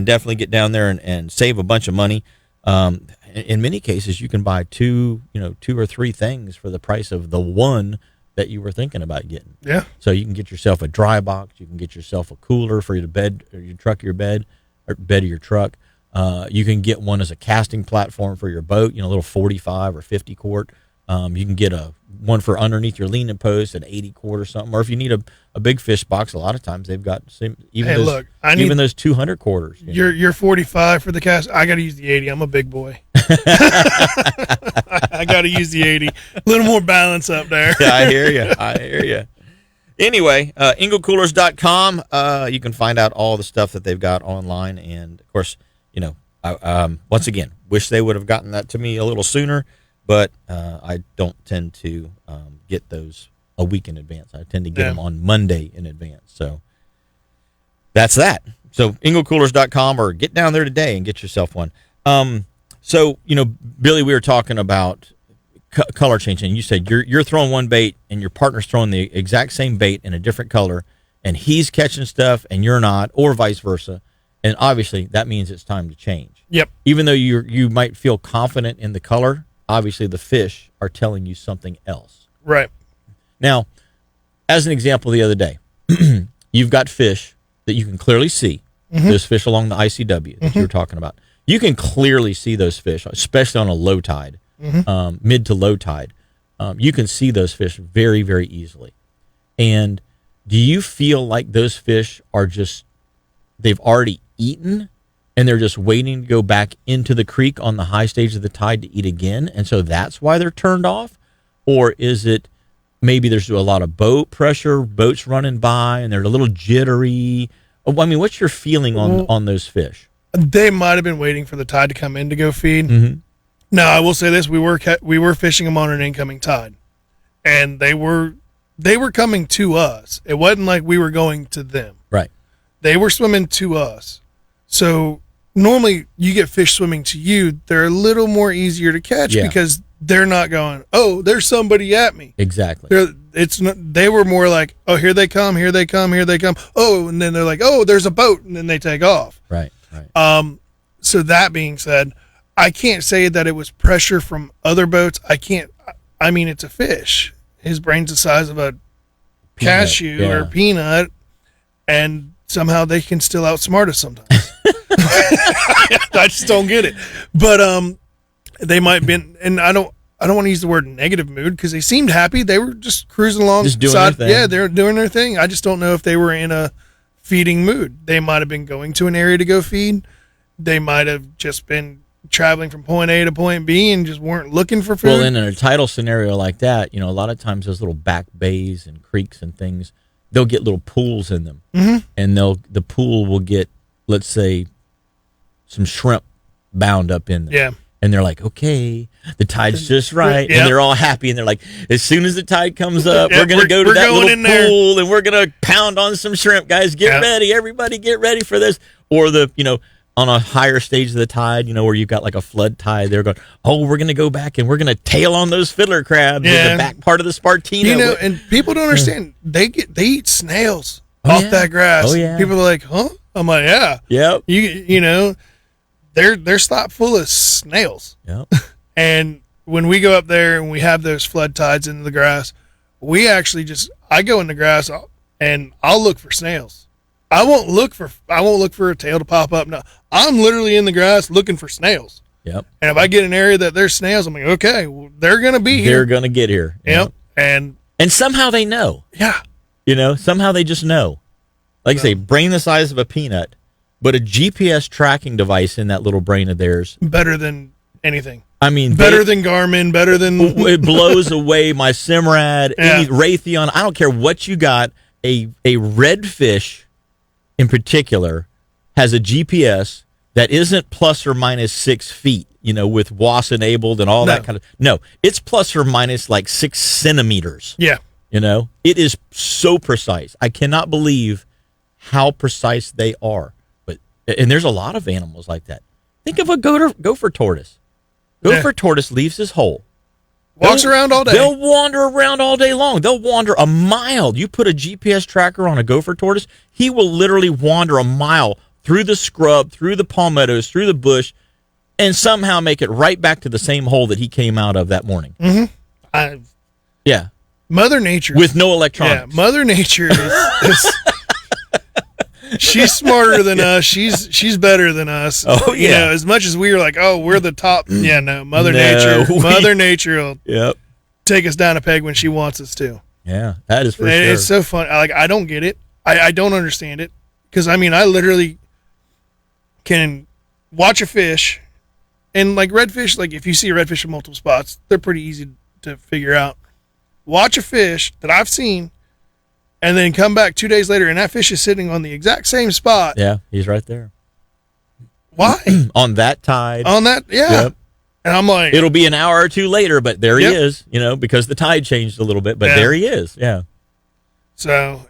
definitely get down there and save a bunch of money. In many cases, you can buy two or three things for the price of the one that you were thinking about getting. Yeah. So you can get yourself a dry box. You can get yourself a cooler for your bed or your bed of your truck. You can get one as a casting platform for your boat, a little 45 or 50 quart. You can get one for underneath your leaning post, an 80 quart or something. Or if you need a big fish box, a lot of times they've got even those 200 quarters. You're 45 for the cast. I got to use the 80. I'm a big boy. I got to use the 80. A little more balance up there. Yeah, I hear you. Anyway, engelcoolers.com. You can find out all the stuff that they've got online. And, of course, once again, wish they would have gotten that to me a little sooner. But I don't tend to get those a week in advance. I tend to get them on Monday in advance. So that's that. So engelcoolers.com or get down there today and get yourself one. So, Billy, we were talking about color changing. You said you're throwing one bait and your partner's throwing the exact same bait in a different color, and he's catching stuff and you're not, or vice versa. And obviously that means it's time to change. Yep. Even though you might feel confident in the color, obviously the fish are telling you something else. Right. Now, as an example, the other day, you've got fish that you can clearly see. Mm-hmm. Those fish along the ICW that you were talking about. You can clearly see those fish, especially on a low tide, mid to low tide. You can see those fish very, very easily. And do you feel like those fish are they've already eaten and they're just waiting to go back into the creek on the high stage of the tide to eat again, and so that's why they're turned off? Or is it maybe there's a lot of boat pressure, boats running by, and they're a little jittery? I mean, what's your feeling on those fish? They might have been waiting for the tide to come in to go feed. Mm-hmm. Now, I will say this: we were fishing them on an incoming tide, and they were coming to us. It wasn't like we were going to them. Right. They were swimming to us. So normally, you get fish swimming to you; they're a little more easier to catch because they're not going, "Oh, there's somebody at me." Exactly. They were more like, "Oh, here they come, here they come, here they come." Oh, and then they're like, "Oh, there's a boat," and then they take off. Right. Right. So that being said, I can't say that it was pressure from other boats. I mean, it's a fish. His brain's the size of a cashew yeah. or peanut, and somehow they can still outsmart us sometimes. I just don't get it. But they might have been, and I don't want to use the word negative mood because they seemed happy. They were just cruising along. Just doing their thing. Yeah, they're doing their thing. I just don't know if they were in a feeding mood. They might have been going to an area to go feed. They might have just been traveling from point A to point B and just weren't looking for food. Well, in a tidal scenario like that, a lot of times those little back bays and creeks and things, they'll get little pools in them, and the pool will get, let's say, some shrimp bound up in there. Yeah. And they're like, okay, the tide's just right. Yep. And they're all happy. And they're like, as soon as the tide comes up, Yep, we're going to go to that little pool there. and we're going to pound on some shrimp. Guys, get ready. Everybody get ready for this. Or on a higher stage of the tide, where you've got like a flood tide, they're going, oh, we're going to go back and we're going to tail on those fiddler crabs in the back part of the Spartina. And people don't understand. They eat snails off that grass. Oh, yeah. People are like, huh? I'm like, yeah. Yep. They're stopped full of snails. Yep. And when we go up there and we have those flood tides into the grass, we actually I go in the grass and I'll look for snails. I won't look for a tail to pop up. No, I'm literally in the grass looking for snails. Yep. And if I get an area that there's snails, I'm like, okay, well, they're going to be here. They're going to get here. Yep. And somehow they know. Yeah. Somehow they just know. Like I say, brain the size of a peanut, but a GPS tracking device in that little brain of theirs. Better than anything. I mean, better than Garmin, better than... It blows away my Simrad, any Raytheon. I don't care what you got. A Redfish, in particular, has a GPS that isn't plus or minus 6 feet, with WAS enabled and all that kind of... No, it's plus or minus like 6 centimeters. Yeah. It is so precise. I cannot believe how precise they are. And there's a lot of animals like that. Think of a gopher tortoise. Gopher tortoise leaves his hole. Walks around all day. They'll wander around all day long. They'll wander a mile. You put a GPS tracker on a gopher tortoise, he will literally wander a mile through the scrub, through the palmettos, through the bush, and somehow make it right back to the same hole that he came out of that morning. Mm-hmm. Yeah. Mother Nature. With no electronics. Yeah, Mother Nature is she's smarter than us. She's better than us. Oh, yeah. As much as we were like, oh, we're the top. Yeah, no. Mother Nature will take us down a peg when she wants us to. Yeah, that is for sure. It's so fun. I don't get it. I don't understand it. Because, I literally can watch a fish. And, like, redfish, like, if you see a redfish in multiple spots, they're pretty easy to figure out. Watch a fish that I've seen and then come back 2 days later and that fish is sitting on the exact same spot. Yeah, he's right there. Why? On that tide. On that, yeah. Yep. And I'm like... It'll be an hour or two later, but there he is, because the tide changed a little bit, but there he is, yeah. So,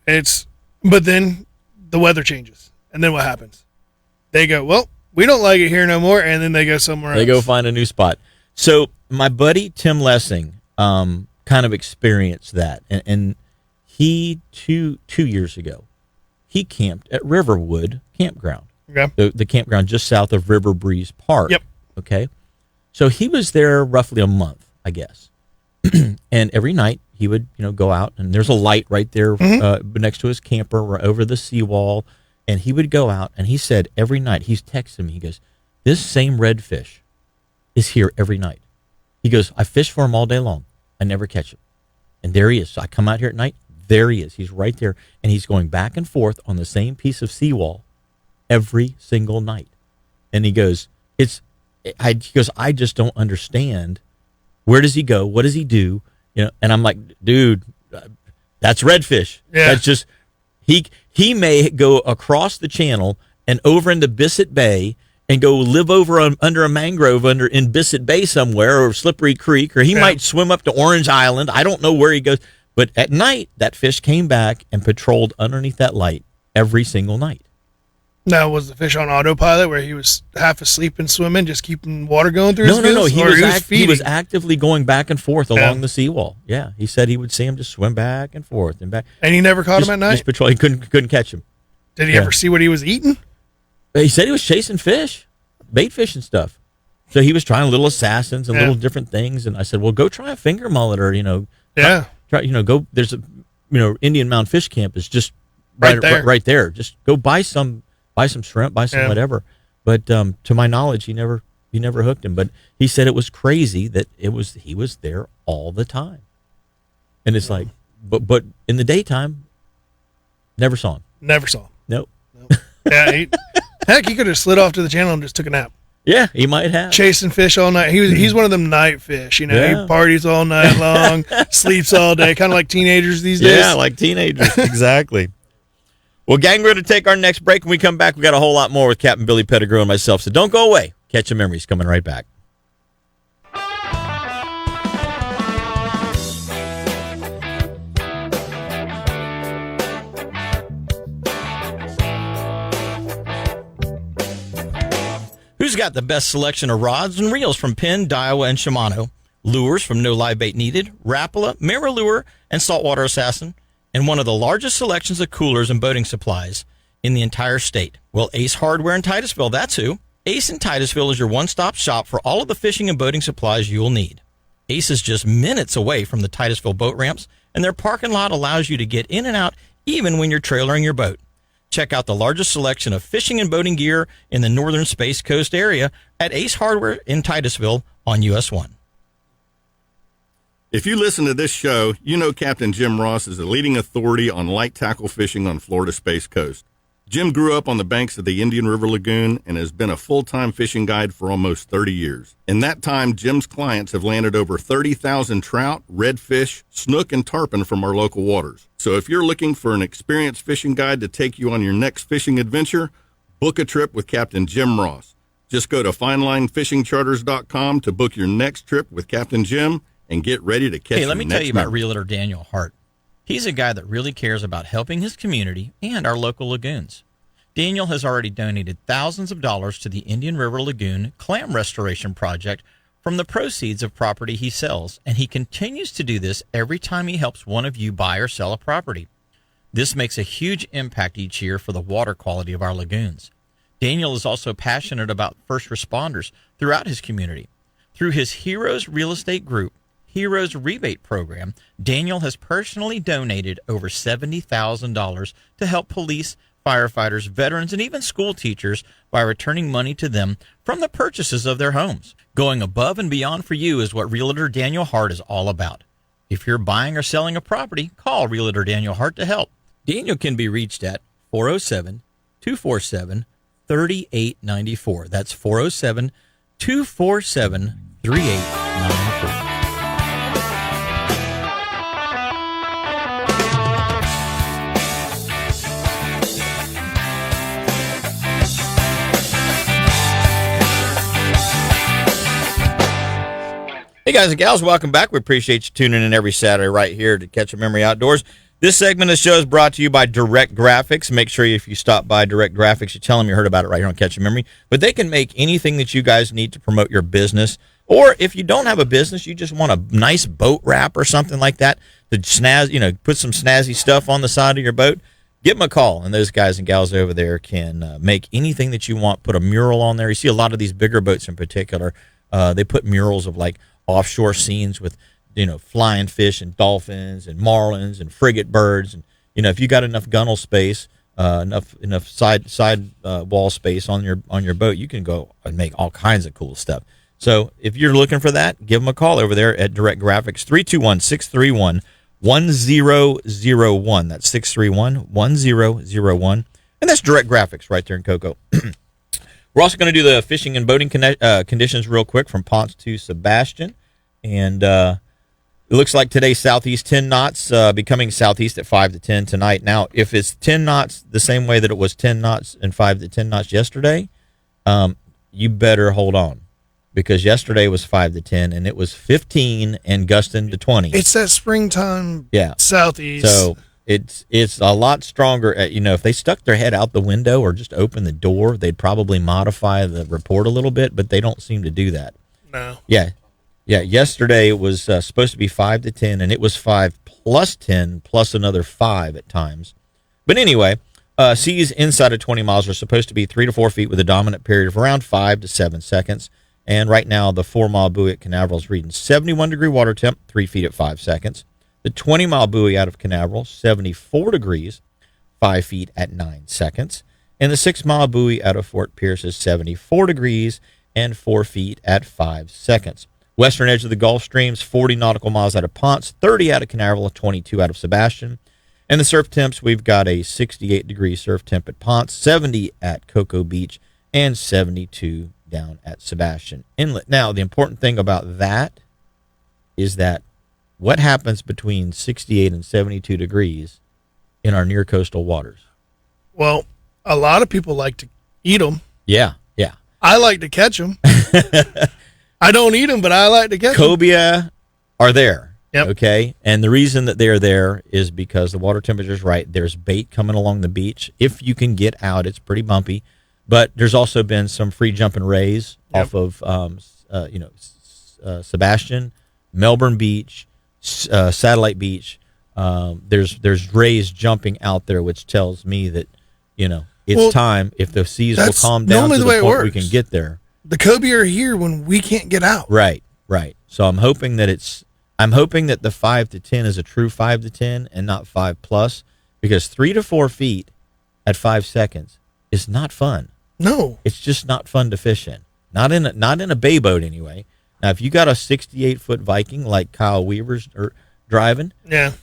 but then the weather changes. And then what happens? They go, well, we don't like it here no more, and then they go somewhere else. They go find a new spot. So, my buddy Tim Lessing kind of experienced that, and he, two years ago, he camped at Riverwood Campground. Okay. The campground just south of River Breeze Park. Yep. Okay. So he was there roughly a month, I guess. And every night he would, go out, and there's a light right there next to his camper over the seawall. And he would go out, and he said every night, he's texting me, he goes, this same redfish is here every night. He goes, I fish for him all day long. I never catch him. And there he is. So I come out here at night. There he is. He's right there. And he's going back and forth on the same piece of seawall every single night. And he goes, I just don't understand. Where does he go? What does he do? And I'm like, dude, that's redfish. Yeah. That's just, he may go across the channel and over into Bissett Bay and go live over under a mangrove in Bissett Bay somewhere, or Slippery Creek, or he might swim up to Orange Island. I don't know where he goes. But at night, that fish came back and patrolled underneath that light every single night. Now, was the fish on autopilot where he was half asleep and swimming, just keeping water going through his gills? No. He was actively going back and forth along the seawall. Yeah, he said he would see him just swim back and forth and back. And he never caught him at night? Just patrol. He couldn't catch him. Did he ever see what he was eating? He said he was chasing fish, bait fish and stuff. So he was trying little assassins and little different things. And I said, well, go try a finger mullet or, Yeah. Try, go. There's Indian Mound Fish Camp is just Right there. right there. Just go buy some shrimp, buy some whatever. But to my knowledge, he never hooked him. But he said it was crazy that he was there all the time. And it's like, but in the daytime, never saw him. Never saw him. Nope. Yeah, heck, he could have slid off to the channel and just took a nap. Yeah, he might have. Chasing fish all night. He's one of them night fish. He Yeah. parties all night long, sleeps all day, kind of like teenagers these days. Yeah, like teenagers. Exactly. Well, gang, we're going to take our next break. When we come back, we got a whole lot more with Captain Billy Pettigrew and myself. So don't go away. Catching Memories coming right back. Who's got the best selection of rods and reels from Penn, Daiwa, and Shimano? Lures from No Live Bait Needed, Rapala, Mirror Lure, and Saltwater Assassin, and one of the largest selections of coolers and boating supplies in the entire state. Well, Ace Hardware in Titusville, that's who. Ace in Titusville is your one-stop shop for all of the fishing and boating supplies you'll need. Ace is just minutes away from the Titusville boat ramps, and their parking lot allows you to get in and out even when you're trailering your boat. Check out the largest selection of fishing and boating gear in the northern Space Coast area at Ace Hardware in Titusville on US 1. If you listen to this show, you know Captain Jim Ross is a leading authority on light tackle fishing on Florida's Space Coast. Jim grew up on the banks of the Indian River Lagoon and has been a full-time fishing guide for almost 30 years. In that time, Jim's clients have landed over 30,000 trout, redfish, snook, and tarpon from our local waters. So if you're looking for an experienced fishing guide to take you on your next fishing adventure, book a trip with Captain Jim Ross. Just go to finelinefishingcharters.com to book your next trip with Captain Jim and get ready to catch. Hey, let me tell you about memory. Realtor Daniel Hart. He's a guy that really cares about helping his community and our local lagoons. Daniel has already donated thousands of dollars to the Indian River Lagoon Clam Restoration Project from the proceeds of property he sells, and he continues to do this every time he helps one of you buy or sell a property. This makes a huge impact each year for the water quality of our lagoons. Daniel is also passionate about first responders throughout his community. Through his Heroes Real Estate Group, Heroes Rebate Program, Daniel has personally donated over $70,000 to help police, firefighters, veterans, and even school teachers by returning money to them from the purchases of their homes. Going above and beyond for you is what Realtor Daniel Hart is all about. If you're buying or selling a property, call Realtor Daniel Hart to help. Daniel can be reached at 407-247-3894. That's 407-247-3894. Hey guys and gals, welcome back. We appreciate you tuning in every Saturday right here to Catch a Memory Outdoors. This segment of the show is brought to you by Direct Graphics. Make sure if you stop by Direct Graphics, you tell them you heard about it right here on Catch a Memory. But they can make anything that you guys need to promote your business. Or if you don't have a business, you just want a nice boat wrap or something like that to snazz, put some snazzy stuff on the side of your boat. Give them a call, and those guys and gals over there can make anything that you want. Put a mural on there. You see a lot of these bigger boats in particular. They put murals of like offshore scenes with, flying fish and dolphins and marlins and frigate birds. And, if you got enough gunnel space, enough side wall space on your boat, you can go and make all kinds of cool stuff. So if you're looking for that, give them a call over there at Direct Graphics, 321-631-1001. That's 631-1001. And that's Direct Graphics right there in Cocoa. We're also going to do the fishing and boating conditions real quick from Ponce to Sebastian. And it looks like today southeast 10 knots, becoming southeast at 5 to 10 tonight. Now, if it's 10 knots the same way that it was 10 knots and 5 to 10 knots yesterday, you better hold on. Because yesterday was 5 to 10, and it was 15 and gusting to 20. It's that springtime southeast. So it's a lot stronger. If they stuck their head out the window or just opened the door, they'd probably modify the report a little bit, but they don't seem to do that. No. Yeah. Yesterday it was supposed to be 5 to 10, and it was 5 plus 10 plus another 5 at times. But anyway, seas inside of 20 miles are supposed to be 3 to 4 feet with a dominant period of around 5 to 7 seconds. And right now, the 4-mile buoy at Canaveral is reading 71-degree water temp, 3 feet at 5 seconds. The 20-mile buoy out of Canaveral, 74 degrees, 5 feet at 9 seconds. And the 6-mile buoy out of Fort Pierce is 74 degrees and 4 feet at 5 seconds. Western edge of the Gulf Streams, 40 nautical miles out of Ponce, 30 out of Canaveral, 22 out of Sebastian. And the surf temps, we've got a 68-degree surf temp at Ponce, 70 at Cocoa Beach, and 72 down at Sebastian Inlet. Now, the important thing about that is that what happens between 68 and 72 degrees in our near coastal waters? Well, a lot of people like to eat them. Yeah. I like to catch them. I don't eat them, but I like to catch them. Cobia are there. Yep. Okay. And the reason that they're there is because the water temperature is right. There's bait coming along the beach. If you can get out, it's pretty bumpy. But there's also been some free jumping rays off of, Sebastian, Melbourne Beach, Satellite Beach. There's rays jumping out there, which tells me that, it's time. If the seas will calm down to the point we can get there. The cobia are here when we can't get out. Right. So I'm hoping that the 5 to 10 is a true 5 to 10 and not 5 plus, because 3 to 4 feet at 5 seconds is not fun. No, it's just not fun to fish in. Not in a bay boat anyway. Now, if you got a 68-foot Viking like Kyle Weaver's driving,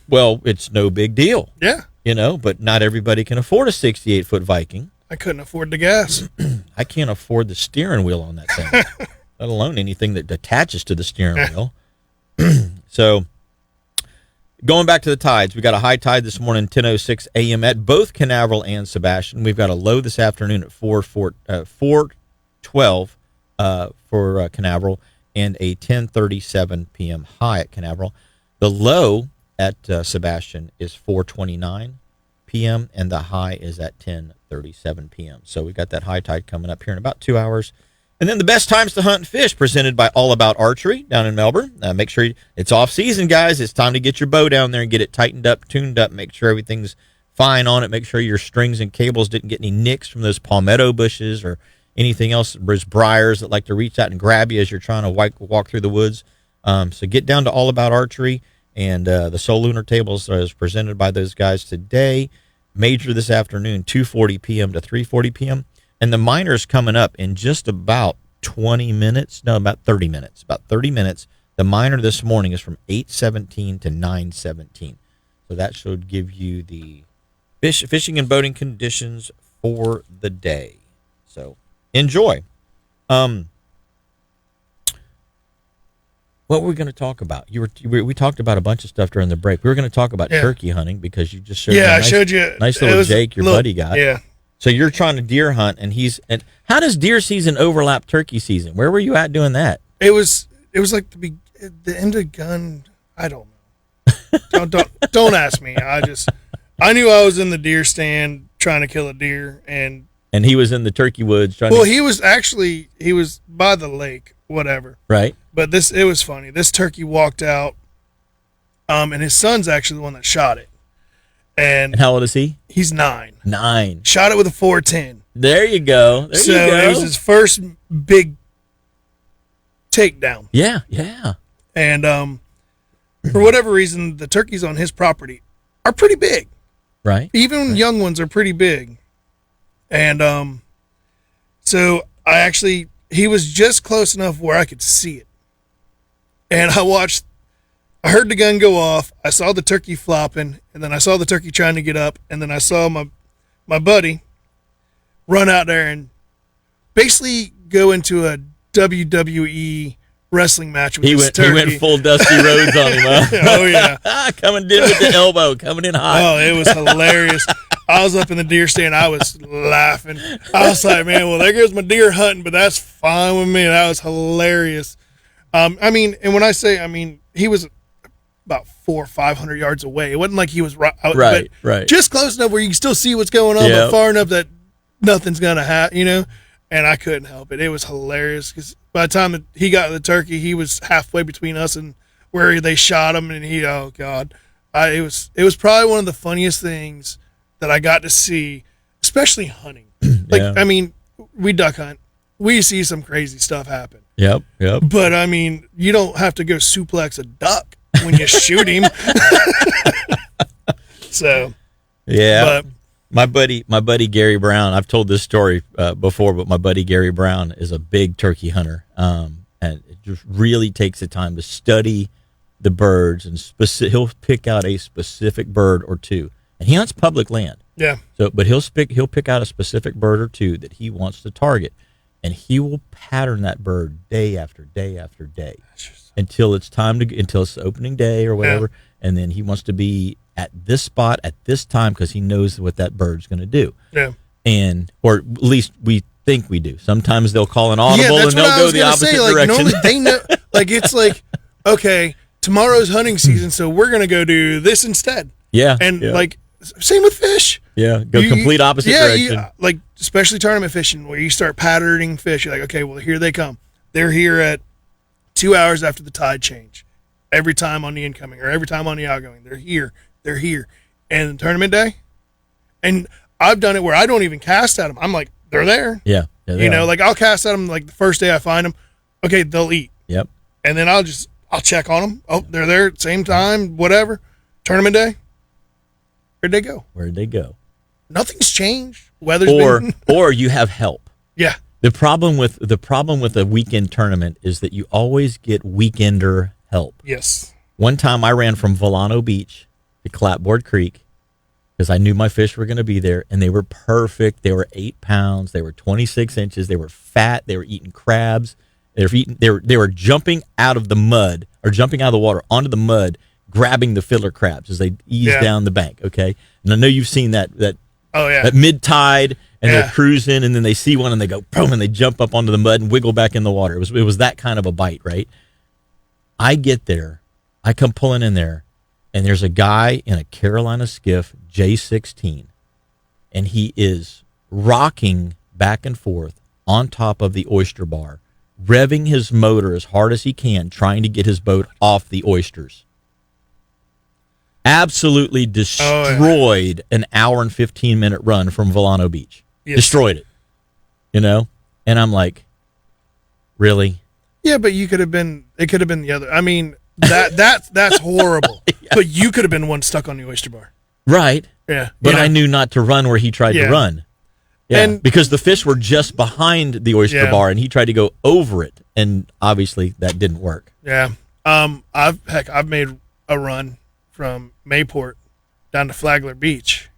well, it's no big deal. Yeah. But not everybody can afford a 68-foot Viking. I couldn't afford the gas. I can't afford the steering wheel on that thing, let alone anything that attaches to the steering wheel. So, going back to the tides, we got a high tide this morning, 10:06 a.m. at both Canaveral and Sebastian. We've got a low this afternoon at 4:12 for Canaveral, and a 10:37 p.m. high at Canaveral. The low at Sebastian is 4:29 p.m. and the high is at 10:37 p.m. So we've got that high tide coming up here in about 2 hours. And then the best times to hunt and fish, presented by All About Archery down in Melbourne. Make sure it's off season, guys. It's time to get your bow down there and get it tightened up, tuned up, make sure everything's fine on it. Make sure your strings and cables didn't get any nicks from those palmetto bushes or anything else. There's briars that like to reach out and grab you as you're trying to walk through the woods. So get down to All About Archery. And the Soul Lunar Tables is presented by those guys today. Major this afternoon, 2:40 p.m. to 3:40 p.m. And the minor's coming up in just about 20 minutes. No, about 30 minutes. About 30 minutes. The minor this morning is from 8:17 to 9:17. So that should give you the fishing and boating conditions for the day. So enjoy. What were we going to talk about? We talked about a bunch of stuff during the break. We were going to talk about turkey hunting because you just showed me I showed you nice little Jake your buddy got. Yeah. So you're trying to deer hunt, and how does deer season overlap turkey season? Where were you at doing that? It was like the end of gun. I don't know. don't ask me. I knew I was in the deer stand trying to kill a deer, and he was in the turkey woods trying. Well, he was by the lake, whatever. Right. But it was funny. This turkey walked out, and his son's actually the one that shot it. And how old is he? He's 9. 9. Shot it with a 410. There you go. It was his first big takedown. Yeah. And for whatever reason, the turkeys on his property are pretty big. Right. Even young ones are pretty big. And so he was just close enough where I could see it. And I heard the gun go off. I saw the turkey flopping, and then I saw the turkey trying to get up, and then I saw my buddy run out there and basically go into a WWE wrestling match with this turkey. He went full Dusty Rhodes on him, huh? Oh, yeah. Coming in with the elbow, coming in hot. Oh, it was hilarious. I was up in the deer stand. I was laughing. I was like, man, well, there goes my deer hunting, but that's fine with me. That was hilarious. And when I say, he was about 400 or 500 yards away. It wasn't like he was right. Just close enough where you can still see what's going on, but far enough that nothing's going to happen, And I couldn't help it. It was hilarious because by the time that he got the turkey, he was halfway between us and where they shot him. And oh God, it was probably one of the funniest things that I got to see, especially hunting. We duck hunt. We see some crazy stuff happen. Yep. But you don't have to go suplex a duck when you shoot him. So, yeah. But my buddy Gary Brown, I've told this story before, but my buddy Gary Brown is a big turkey hunter. And it just really takes the time to study the birds, and he'll pick out a specific bird or two. And he hunts public land. Yeah. So, but he'll pick out a specific bird or two that he wants to target, and he will pattern that bird day after day after day until it's opening day or whatever. Yeah. And then he wants to be at this spot at this time because he knows what that bird's going to do. Yeah. Or at least we think we do. Sometimes they'll call an audible and they'll go the opposite direction. Normally they know, it's like, okay, tomorrow's hunting season, so we're going to go do this instead. Yeah. And same with fish. Yeah. Go complete opposite direction. Like especially tournament fishing where you start patterning fish. You're like, okay, well, here they come. They're here at 2 hours after the tide change. Every time on the incoming or every time on the outgoing. They're here. They're here. And tournament day. And I've done it where I don't even cast at them. I'm like, they're there. Yeah. Like I'll cast at them like the first day I find them. Okay, they'll eat. Yep. And then I'll check on them. Oh, they're there at the same time, whatever. Tournament day. Where'd they go? Nothing's changed. Weather's or you have help. Yeah. The problem with a weekend tournament is that you always get weekender help. Yes. One time I ran from Volano Beach to Clapboard Creek because I knew my fish were going to be there, and they were perfect. They were 8 pounds. They were 26 inches. They were fat. They were eating crabs. They were jumping out of the mud or jumping out of the water onto the mud, grabbing the fiddler crabs as they ease down the bank. Okay, and I know you've seen that. Oh yeah. That mid tide, and they're cruising, and then they see one and they go boom, and they jump up onto the mud and wiggle back in the water. It was that kind of a bite, right? I get there, I come pulling in there, and there's a guy in a Carolina skiff J16, and he is rocking back and forth on top of the oyster bar, revving his motor as hard as he can, trying to get his boat off the oysters. Absolutely destroyed an hour and 15-minute run from Volano Beach. Yes. Destroyed it. And I'm like, really? Yeah, but it could have been the other. I mean, that's horrible. Yeah. But you could have been one stuck on the oyster bar. Right. Yeah. But I knew not to run where he tried to run. Yeah. And because the fish were just behind the oyster bar, and he tried to go over it, and obviously that didn't work. Yeah. I've made a run from Mayport down to Flagler Beach.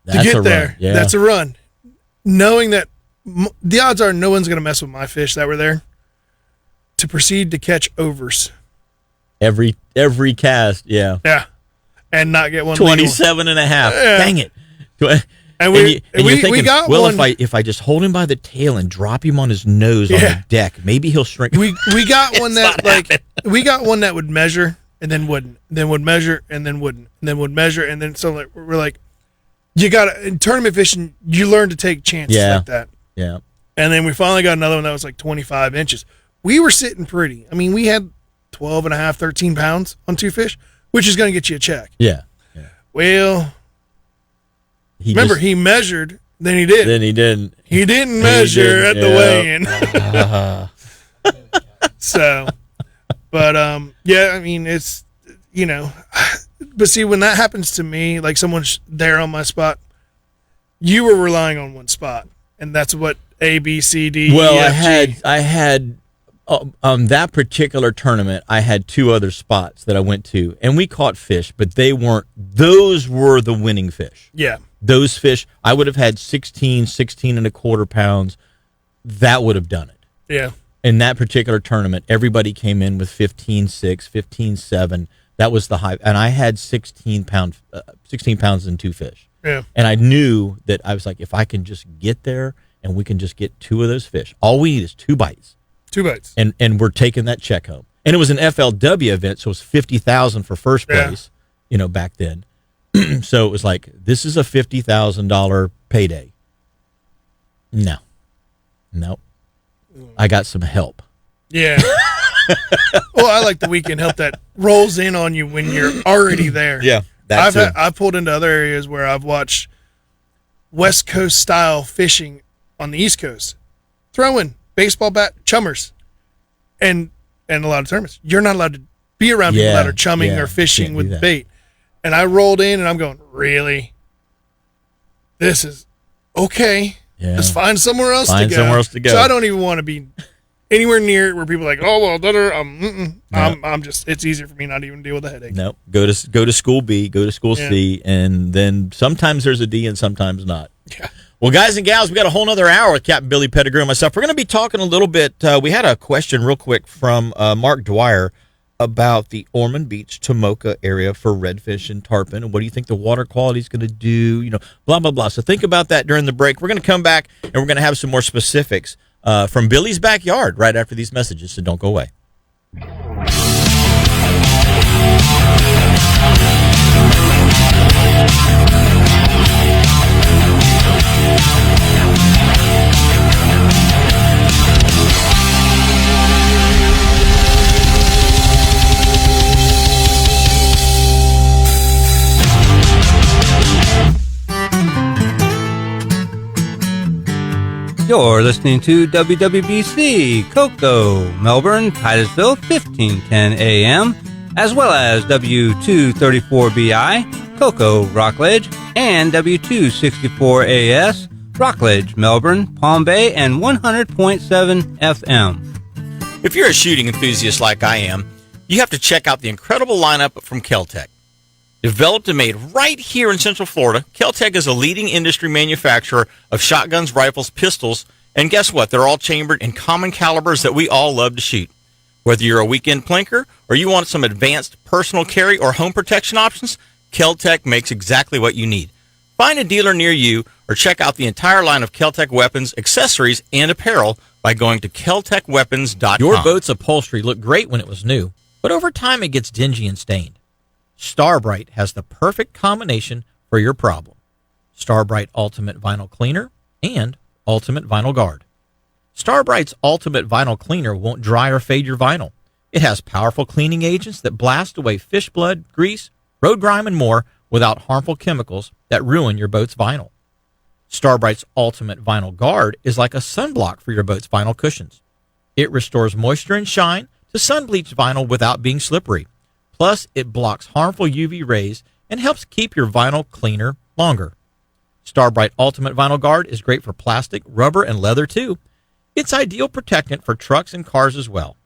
That's to get there. Run. Yeah. That's a run. Knowing that the odds are no one's going to mess with my fish that were there. To proceed to catch overs. Every cast, yeah. Yeah. And not get one 27 and a half. Yeah. Dang it. And you're thinking, we got well, one. if I just hold him by the tail and drop him on his nose on the deck, maybe he'll shrink. We got one that we got one that would measure and then wouldn't, then would measure and then wouldn't, and then would measure and then so we're like, you got to in tournament fishing, you learn to take chances like that. Yeah. And then we finally got another one that was like 25 inches. We were sitting pretty. I mean, we had 12 and a half, 13 pounds on two fish, which is going to get you a check. Yeah. Well, he measured, then he didn't. Then he didn't. He didn't measure at the weigh-in. So, but, I mean, it's, but see, when that happens to me, like someone's there on my spot, you were relying on one spot, and that's what A, B, C, D, well, E, F, G. I had that particular tournament, I had two other spots that I went to, and we caught fish, but those were the winning fish. Yeah. Those fish, I would have had 16 and a quarter pounds. That would have done it. Yeah. In that particular tournament, everybody came in with 15.6, 15.7. That was the high. And I had 16 pounds and two fish. Yeah. And I knew that I was like, if I can just get there and we can just get two of those fish, all we need is 2 bites. 2 bites. And we're taking that check home. And it was an FLW event, so it was $50,000 for first place, back then. So it was like, this is a $50,000 payday. No. I got some help. Yeah. Well, I like the weekend help that rolls in on you when you're already there. Yeah. I've pulled into other areas where I've watched West Coast style fishing on the East Coast. Throwing baseball bat chummers and a lot of tournaments. You're not allowed to be around people Yeah, that are chumming yeah, or fishing can't do with that. bait. And I rolled in and I'm going, really? This is okay. Yeah. Let's find somewhere else Find to go. somewhere else to go. So I don't even want to be anywhere near it where people are like, oh, well, I'm just, it's easier for me not to even deal with the headache. No, go to school B, go to school Yeah. C, and then sometimes there's a D and sometimes not. Yeah. Well, guys and gals, we got a whole nother hour with Captain Billy Pettigrew and myself. We're going to be talking a little bit. We had a question real quick from Mark Dwyer about the Ormond Beach, Tomoka area for redfish and tarpon. And what do you think the water quality is going to do? You know, blah, blah, blah. So think about that during the break. We're going to come back and we're going to have some more specifics from Billy's backyard right after these messages. So don't go away. You're listening to WWBC, Cocoa, Melbourne, Titusville, 1510 AM, as well as W234BI, Cocoa, Rockledge, and W264AS, Rockledge, Melbourne, Palm Bay, and 100.7 FM. If you're a shooting enthusiast like I am, you have to check out the incredible lineup from Kel-Tec. Developed and made right here in Central Florida, Kel-Tec is a leading industry manufacturer of shotguns, rifles, pistols, and guess what? They're all chambered in common calibers that we all love to shoot. Whether you're a weekend plinker or you want some advanced personal carry or home protection options, Kel-Tec makes exactly what you need. Find a dealer near you or check out the entire line of Kel-Tec weapons, accessories, and apparel by going to keltecweapons.com. Your boat's upholstery looked great when it was new, but over time it gets dingy and stained. Starbright has the perfect combination for your problem. Starbright Ultimate Vinyl Cleaner and Ultimate Vinyl Guard. Starbright's Ultimate Vinyl Cleaner won't dry or fade your vinyl. It has powerful cleaning agents that blast away fish blood, grease, road grime, and more without harmful chemicals that ruin your boat's vinyl. Starbright's Ultimate Vinyl Guard is like a sunblock for your boat's vinyl cushions. It restores moisture and shine to sun-bleached vinyl without being slippery. Plus, it blocks harmful UV rays and helps keep your vinyl cleaner longer. Starbright Ultimate Vinyl Guard is great for plastic, rubber, and leather too. It's ideal protectant for trucks and cars as well.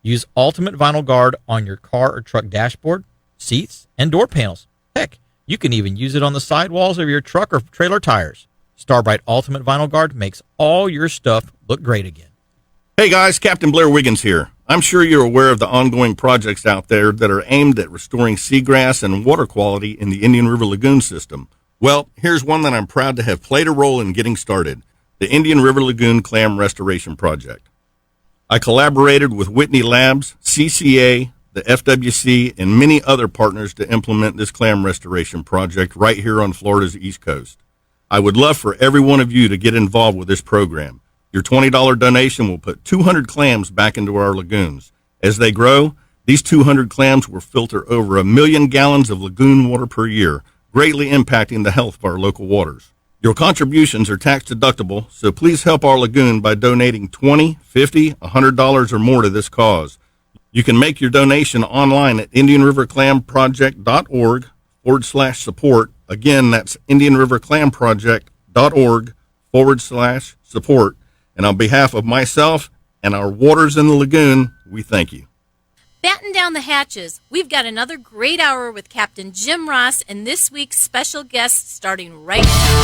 Use Ultimate Vinyl Guard on your car or truck dashboard, seats, and door panels. Heck, you can even use it on the sidewalls of your truck or trailer tires. Starbright Ultimate Vinyl Guard makes all your stuff look great again. Hey guys, Captain Blair Wiggins here. I'm sure you're aware of the ongoing projects out there that are aimed at restoring seagrass and water quality in the Indian River Lagoon system. Well, here's one that I'm proud to have played a role in getting started, the Indian River Lagoon Clam Restoration Project. I collaborated with Whitney Labs, CCA, the FWC, and many other partners to implement this clam restoration project right here on Florida's East Coast. I would love for every one of you to get involved with this program. Your $20 donation will put 200 clams back into our lagoons. As they grow, these 200 clams will filter over 1 million gallons of lagoon water per year, greatly impacting the health of our local waters. Your contributions are tax deductible, so please help our lagoon by donating $20, $50, $100 or more to this cause. You can make your donation online at IndianRiverClamProject.org/support. Again, that's IndianRiverClamProject.org/support. And on behalf of myself and our waters in the lagoon, we thank you. Batten down the hatches. We've got another great hour with Captain Jim Ross and this week's special guest starting right now.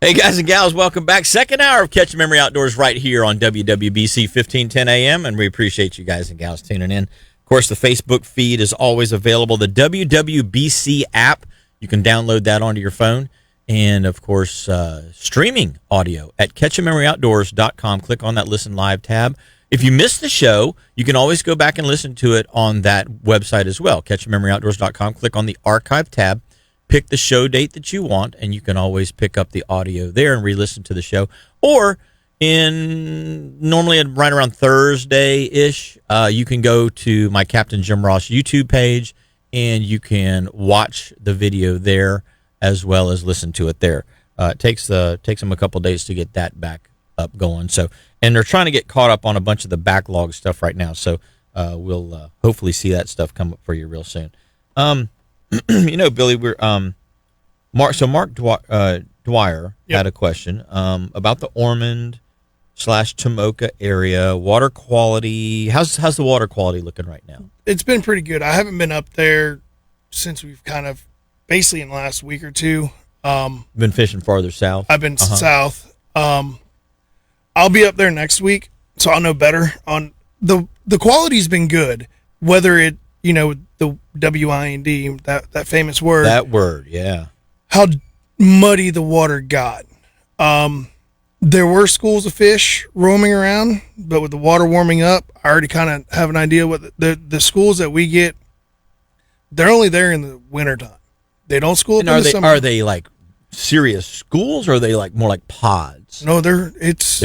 Hey guys and gals, welcome back. Second hour of Catch Memory Outdoors right here on WWBC 1510 AM, and we appreciate you guys and gals tuning in. Of course, the Facebook feed is always available. The WWBC app, you can download that onto your phone. And, of course, streaming audio at catchamemory.outdoors.com. Click on that Listen Live tab. If you missed the show, you can always go back and listen to it on that website as well, catchamemory.outdoors.com. Click on the Archive tab. Pick the show date that you want, and you can always pick up the audio there and re-listen to the show. Or Normally right around Thursday-ish, you can go to my Captain Jim Ross YouTube page, and you can watch the video there as well as listen to it there. It takes them a couple days to get that back up going. So, and they're trying to get caught up on a bunch of the backlog stuff right now. So we'll hopefully see that stuff come up for you real soon. Billy, we're Mark Dwyer had a question about the Ormond / Tomoka area water quality. How's the water quality looking right now? It's been pretty good. I haven't been up there since we've kind of basically in the last week or two. Been fishing farther south. I've been south. I'll be up there next week, so I'll know better on the quality's been good. Whether it the WIND, that famous word. That word, yeah. How muddy the water got. There were schools of fish roaming around, but with the water warming up, I already kind of have an idea what the schools that we get, they're only there in the wintertime. They don't school up in the summer. Are they like serious schools, or are they like more like pods? No, they're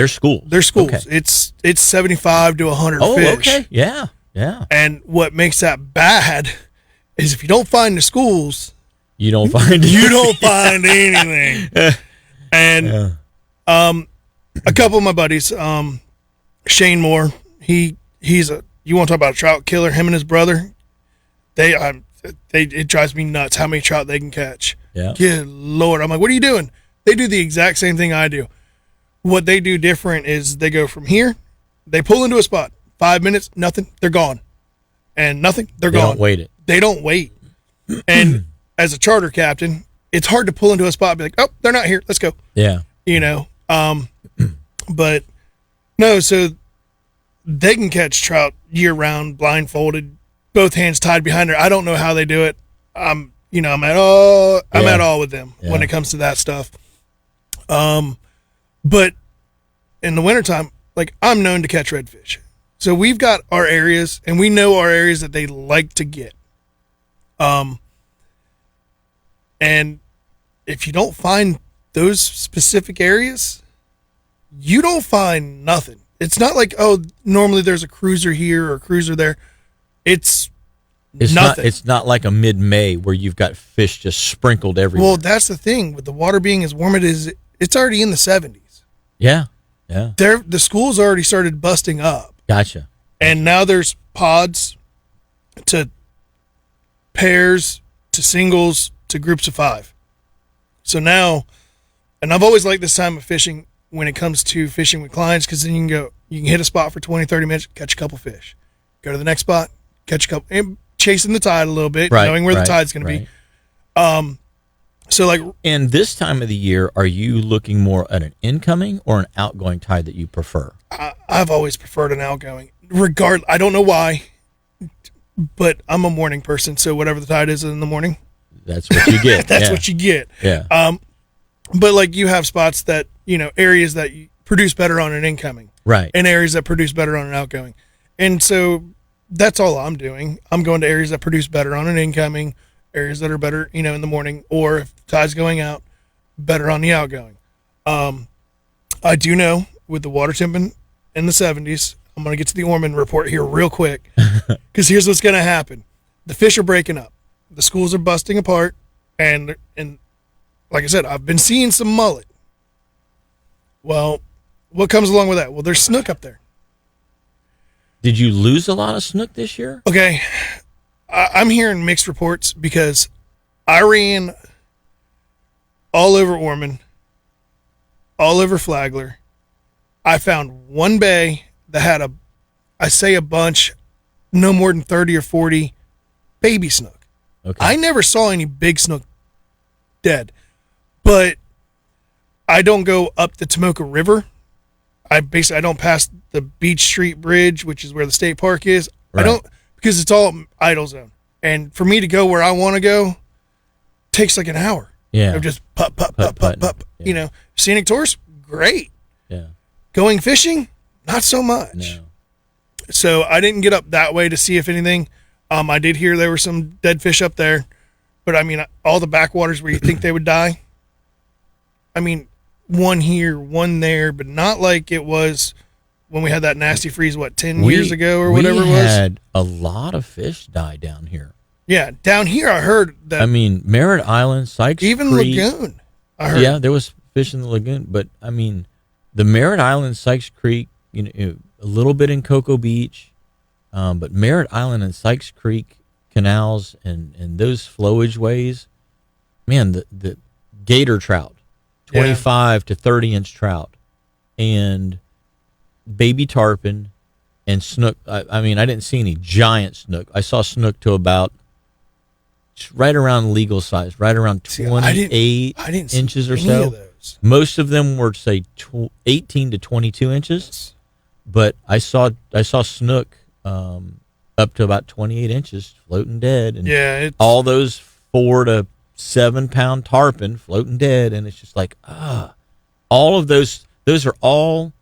schools. They're schools. Okay. It's 75 to 100 fish. Oh, okay. Yeah. Yeah. And what makes that bad is if you don't find the schools, you don't find anything. And a couple of my buddies, Shane Moore, you want to talk about a trout killer, him and his brother, it drives me nuts how many trout they can catch. Yeah. Good Lord. I'm like, what are you doing? They do the exact same thing I do. What they do different is they go from here, they pull into a spot, 5 minutes, nothing, they're gone. And nothing, they're gone. They don't wait. And as a charter captain, it's hard to pull into a spot and be like, oh, they're not here, let's go. Yeah. But no, so they can catch trout year round, blindfolded, both hands tied behind her. I don't know how they do it. I'm at all with them when it comes to that stuff. But in the wintertime, like, I'm known to catch redfish. So we've got our areas, and we know our areas that they like to get. And if you don't find those specific areas, you don't find nothing. It's not like, oh, normally there's a cruiser here or a cruiser there. It's nothing. It's not like a mid-May where you've got fish just sprinkled everywhere. Well, that's the thing. With the water being as warm as it is, it's already in the 70s. Yeah, yeah. The schools already started busting up. Gotcha. And now there's pods to pairs to singles to groups of 5. So now, and I've always liked this time of fishing when it comes to fishing with clients, because then you can hit a spot for 20, 30 minutes, catch a couple fish. Go to the next spot, catch a couple, and chasing the tide a little bit, knowing where the tide's going to be. So like, and this time of the year, are you looking more at an incoming or an outgoing tide that you prefer? I've always preferred an outgoing. I don't know why, but I'm a morning person, so whatever the tide is in the morning, that's what you get. That's what you get. Yeah. But like, you have spots that, areas that produce better on an incoming. Right. And areas that produce better on an outgoing. And so that's all I'm doing. I'm going to areas that produce better on an incoming, areas that are better, in the morning, or if the tide's going out, better on the outgoing. I do know with the water temp in the 70s, I'm going to get to the Ormond report here real quick, because here's what's going to happen. The fish are breaking up. The schools are busting apart, and like I said, I've been seeing some mullet. Well, what comes along with that? Well, there's snook up there. Did you lose a lot of snook this year? Okay, I'm hearing mixed reports, because I ran all over Ormond, all over Flagler. I found one bay that had a bunch, no more than 30 or 40 baby snook. Okay. I never saw any big snook dead, but I don't go up the Tomoka River. I don't pass the Beach Street Bridge, which is where the state park is. Right. I don't, because it's all idle zone. And for me to go where I want to go takes like an hour. Yeah. Of just putt. Yeah. Scenic tours, great. Yeah. Going fishing, not so much. No. So I didn't get up that way to see if anything. I did hear there were some dead fish up there, but I mean, all the backwaters where you think they would die. I mean, one here, one there, but not like it was when we had that nasty freeze, 10 years ago or whatever it was? We had a lot of fish die down here. Yeah, down here I heard that. I mean, Merritt Island, Sykes even Creek. Lagoon, I heard. Yeah, there was fish in the lagoon, but I mean, the Merritt Island, Sykes Creek, a little bit in Cocoa Beach, but Merritt Island and Sykes Creek canals and those flowage ways, man, the gator trout, 25 to 30-inch trout, and baby tarpon and snook. I mean, I didn't see any giant snook. I saw snook to about right around legal size, right around 28 inches or so. Most of them were, say, 18 to 22 inches, but I saw snook up to about 28 inches floating dead, and all those 4 to 7 pound tarpon floating dead, and it's just like, all of those are all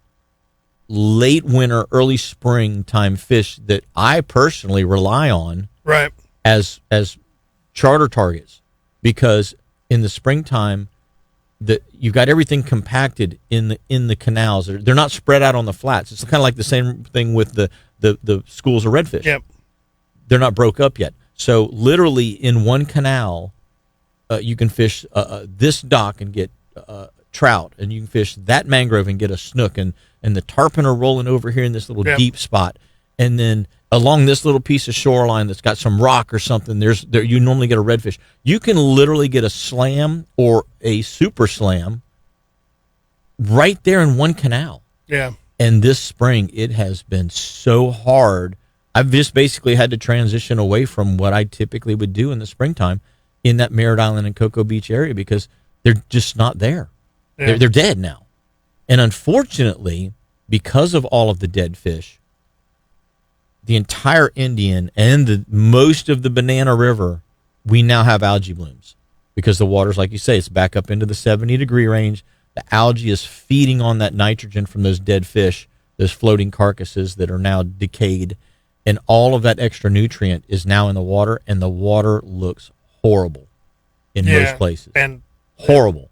late winter, early spring time fish that I personally rely on, right, as charter targets, because in the springtime you've got everything compacted in the canals. They're not spread out on the flats. It's kind of like the same thing with the schools of redfish. Yep. They're not broke up yet. So literally in one canal, you can fish this dock and get trout, and you can fish that mangrove and get a snook, and the tarpon are rolling over here in this little deep spot, and then along this little piece of shoreline that's got some rock or something, you normally get a redfish. You can literally get a slam or a super slam right there in one canal. Yeah. And this spring, it has been so hard. I've just basically had to transition away from what I typically would do in the springtime in that Merritt Island and Cocoa Beach area, because they're just not there. Yeah. They're dead now. And unfortunately, because of all of the dead fish, the entire Indian and most of the Banana River, we now have algae blooms, because the water's, like you say, it's back up into the 70-degree range. The algae is feeding on that nitrogen from those dead fish, those floating carcasses that are now decayed, and all of that extra nutrient is now in the water, and the water looks horrible in most places. And horrible.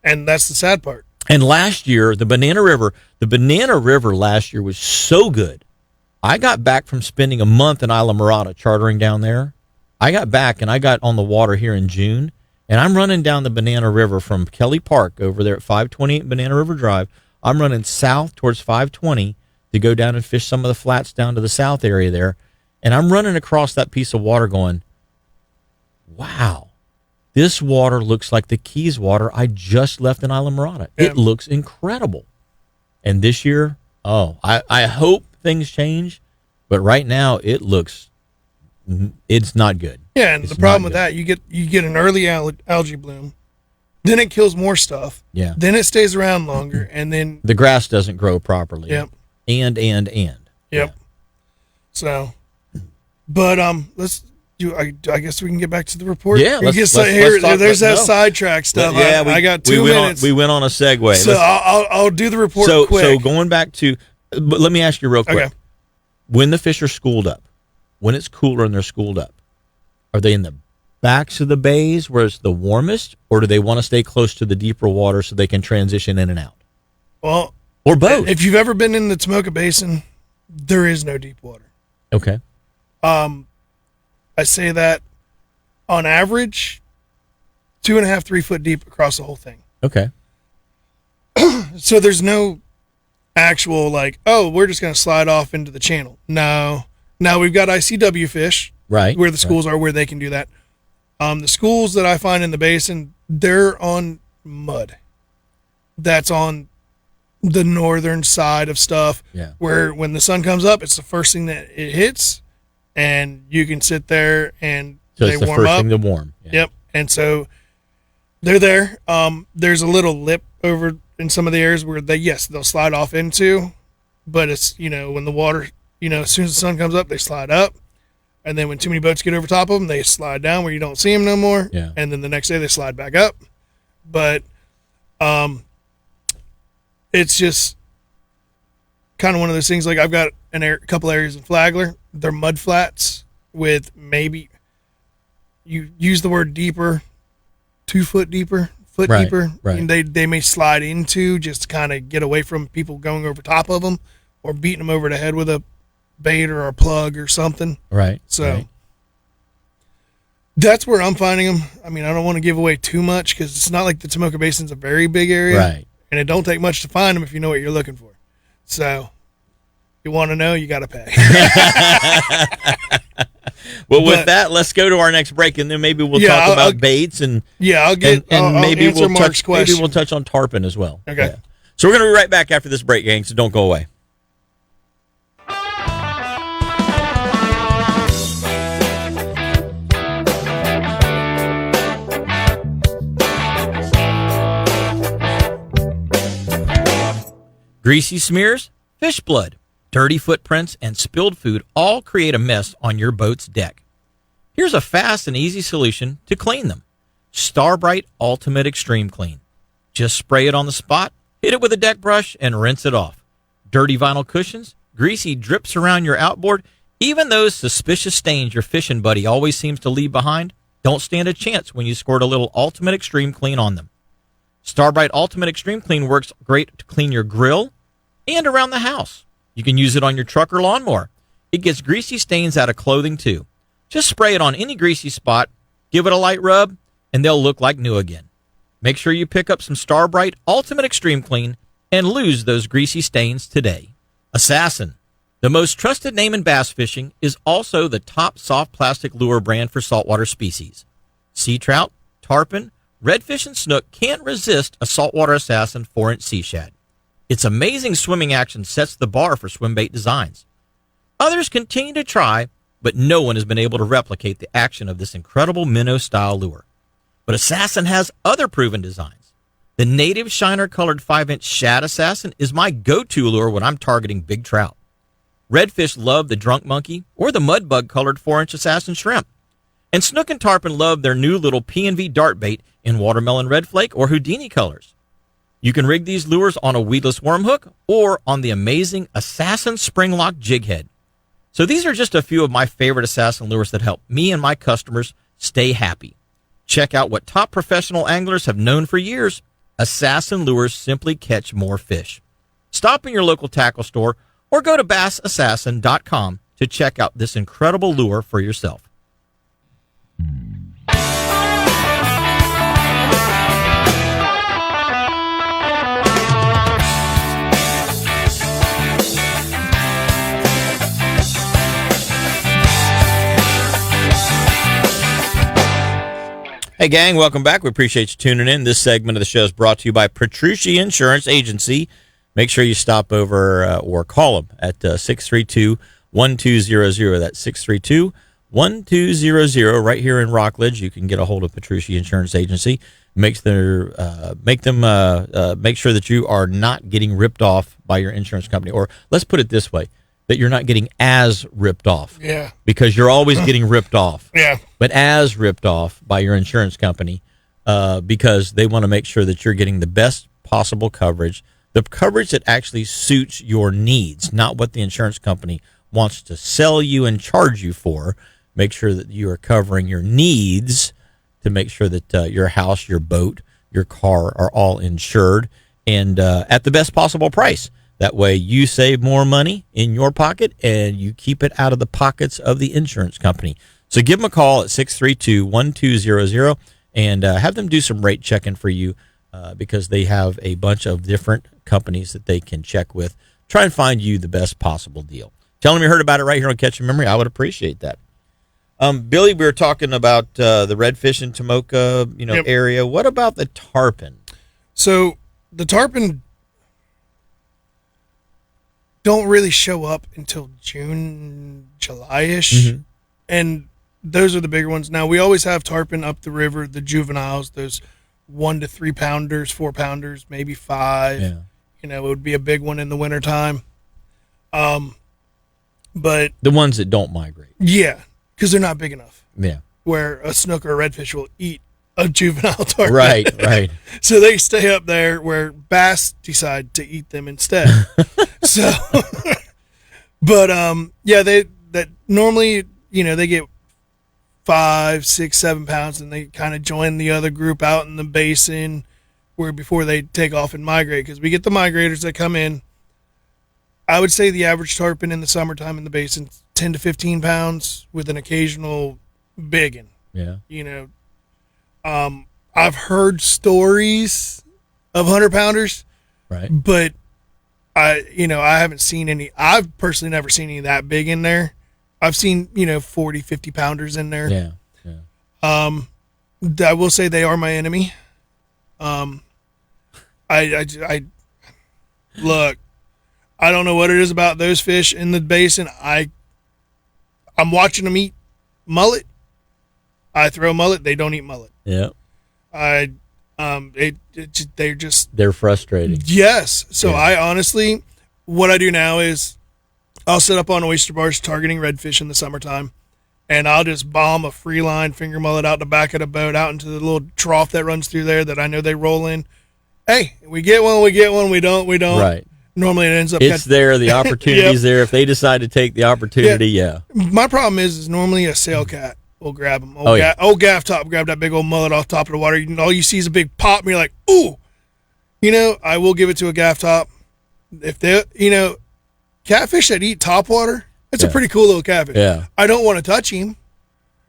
And that's the sad part. And last year, the Banana River last year was so good. I got back from spending a month in Isla Mirada chartering down there. I got back and I got on the water here in June, and I'm running down the Banana River from Kelly Park over there at 528 Banana River Drive. I'm running south towards 520 to go down and fish some of the flats down to the south area there. And I'm running across that piece of water going, wow, this water looks like the Keys water I just left in Isla Mirada. Yeah. It looks incredible. And this year, I hope things change, but right now it's not good. Yeah, and the problem with that, you get an early algae bloom, then it kills more stuff. Yeah. Then it stays around longer, and then the grass doesn't grow properly. Yep. And. Yep. Yeah. So, but let's do. I guess we can get back to the report. Yeah. Let's talk. There's that sidetrack stuff. Yeah. I got 2 minutes. We went on a segue. So I'll do the report quick. So going back to, but let me ask you real quick. Okay. When the fish are schooled up, when it's cooler and they're schooled up, are they in the backs of the bays where it's the warmest, or do they want to stay close to the deeper water so they can transition in and out? Well, or both. If you've ever been in the Tomoka Basin, there is no deep water. Okay. I say that on average, 2.5, 3 foot deep across the whole thing. Okay. So there's no actual we're just going to slide off into the channel. No. Now we've got ICW fish, right, where the schools are, where they can do that. The schools that I find in the basin, they're on mud. That's on the northern side of stuff, where when the sun comes up, it's the first thing that it hits, and you can sit there and so they it's the warm first up. thing to warm. Yeah. Yep, and so they're there. There's a little lip over in some of the areas where they'll slide off into, but it's when the water as soon as the sun comes up, they slide up. And then when too many boats get over top of them, they slide down where you don't see them no more. Yeah. And then the next day they slide back up. But it's just kind of one of those things. Like I've got a couple areas in Flagler. They're mud flats with maybe, you use the word deeper, 2 foot deeper, foot Right, deeper. right. And they may slide into just to kind of get away from people going over top of them or beating them over the head with a bait or a plug or something. Right. So right. that's where I'm finding them. I mean, I don't want to give away too much because it's not like the Tomoka Basin's a very big area. Right. And it don't take much to find them if you know what you're looking for. So you want to know, you got to pay. Well, with that, let's go to our next break, and then maybe we'll talk about baits and I'll maybe answer we'll Mark's touch question. maybe we'll touch on tarpon as well. Okay. Yeah. So we're going to be right back after this break, gang. So don't go away. Greasy smears, fish blood, dirty footprints, and spilled food all create a mess on your boat's deck. Here's a fast and easy solution to clean them. Starbright Ultimate Extreme Clean. Just spray it on the spot, hit it with a deck brush, and rinse it off. Dirty vinyl cushions, greasy drips around your outboard, even those suspicious stains your fishing buddy always seems to leave behind, don't stand a chance when you squirt a little Ultimate Extreme Clean on them. Starbright Ultimate Extreme Clean works great to clean your grill and around the house. You can use it on your truck or lawnmower. It gets greasy stains out of clothing too. Just spray it on any greasy spot, give it a light rub, and they'll look like new again. Make sure you pick up some Starbright Ultimate Extreme Clean and lose those greasy stains today. Assassin, the most trusted name in bass fishing, is also the top soft plastic lure brand for saltwater species. Sea trout, tarpon, redfish, and snook can't resist a saltwater Assassin 4-inch sea shad. Its amazing swimming action sets the bar for swim bait designs. Others continue to try, but no one has been able to replicate the action of this incredible minnow-style lure. But Assassin has other proven designs. The native shiner-colored 5-inch shad Assassin is my go-to lure when I'm targeting big trout. Redfish love the drunk monkey or the mudbug-colored 4-inch Assassin shrimp. And snook and tarpon love their new little P&V dart bait in watermelon red flake or Houdini colors. You can rig these lures on a weedless worm hook or on the amazing Assassin Spring Lock jig head. So these are just a few of my favorite Assassin lures that help me and my customers stay happy. Check out what top professional anglers have known for years. Assassin lures simply catch more fish. Stop in your local tackle store or go to bassassassin.com to check out this incredible lure for yourself. Hey, gang, welcome back. We appreciate you tuning in. This segment of the show is brought to you by Petrucci Insurance Agency. Make sure you stop over or call them at 632-1200. That's 632-1200 right here in Rockledge. You can get a hold of Petrucci Insurance Agency. Make sure that you are not getting ripped off by your insurance company. Or let's put it this way, that you're not getting as ripped off. Yeah. Because you're always getting ripped off. Yeah. But as ripped off by your insurance company because they want to make sure that you're getting the best possible coverage, the coverage that actually suits your needs, not what the insurance company wants to sell you and charge you for. Make sure that you are covering your needs to make sure that your house, your boat, your car are all insured and at the best possible price. That way you save more money in your pocket and you keep it out of the pockets of the insurance company. So give them a call at 632-1200 and have them do some rate checking for you because they have a bunch of different companies that they can check with. Try and find you the best possible deal. Tell them you heard about it right here on Catch Your Memory. I would appreciate that. Billy, we were talking about the redfish in Tomoka area. What about the tarpon? So the tarpon don't really show up until June, July-ish. Mm-hmm. And those are the bigger ones. Now, we always have tarpon up the river, the juveniles, those 1 to 3 pounders, 4 pounders, maybe 5. Yeah. It would be a big one in the wintertime. But the ones that don't migrate. Yeah, because they're not big enough. Yeah. Where a snook or a redfish will eat a juvenile tarpon. Right. So they stay up there where bass decide to eat them instead. So, but normally, they get 5, 6, 7 pounds, and they kind of join the other group out in the basin where before they take off and migrate, because we get the migrators that come in. I would say the average tarpon in the summertime in the basin 10 to 15 pounds with an occasional biggin. Yeah. You know, I've heard stories of 100-pounders, Right. but I haven't seen any. I've personally never seen any that big in there. I've seen, 40, 50 pounders in there. Yeah. Yeah. I will say they are my enemy. I look, I don't know what it is about those fish in the basin. I'm watching them eat mullet. I throw mullet. They don't eat mullet. Yeah. They're frustrating. Yes. So Yeah. I honestly, what I do now is I'll set up on oyster bars targeting redfish in the summertime, and I'll just bomb a free line finger mullet out the back of the boat, out into the little trough that runs through there that I know they roll in. Hey, we get one. We don't. Right. Normally it ends up. It's there. The opportunity's there. If they decide to take the opportunity, yeah. My problem is normally a sail cat will grab them. Yeah. Old gaff top grab that big old mullet off top of the water. All you see is a big pop, and you're like, ooh. I will give it to a gaff top. If they, catfish that eat topwater, it's a pretty cool little catfish. Yeah. I don't want to touch him.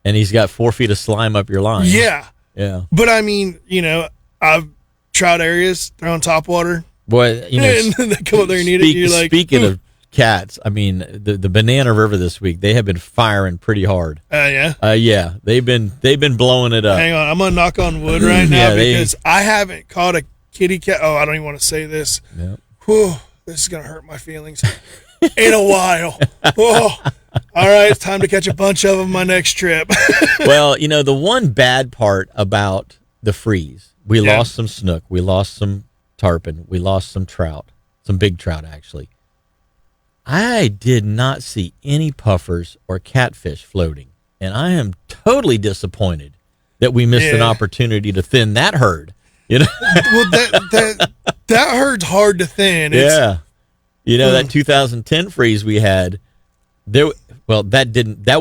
And he's got 4 feet of slime up your line. Yeah. Yeah. But I mean, I've trout areas throwing topwater. Boy, and they come up there and eat it. You're like, speaking of cats, I mean, the Banana River this week, they have been firing pretty hard. yeah. Yeah, they've been blowing it up. Hang on, I'm gonna knock on wood right now Yeah, because I haven't caught a kitty cat. Oh, I don't even want to say this. Yep. Whew, this is gonna hurt my feelings. In a while. Oh, all right, it's time to catch a bunch of them my next trip. Well, the one bad part about the freeze, we lost some snook, we lost some tarpon, we lost some trout, some big trout actually. I did not see any puffers or catfish floating, and I am totally disappointed that we missed an opportunity to thin that herd. Well, that herd's hard to thin. Yeah. That 2010 freeze we had, that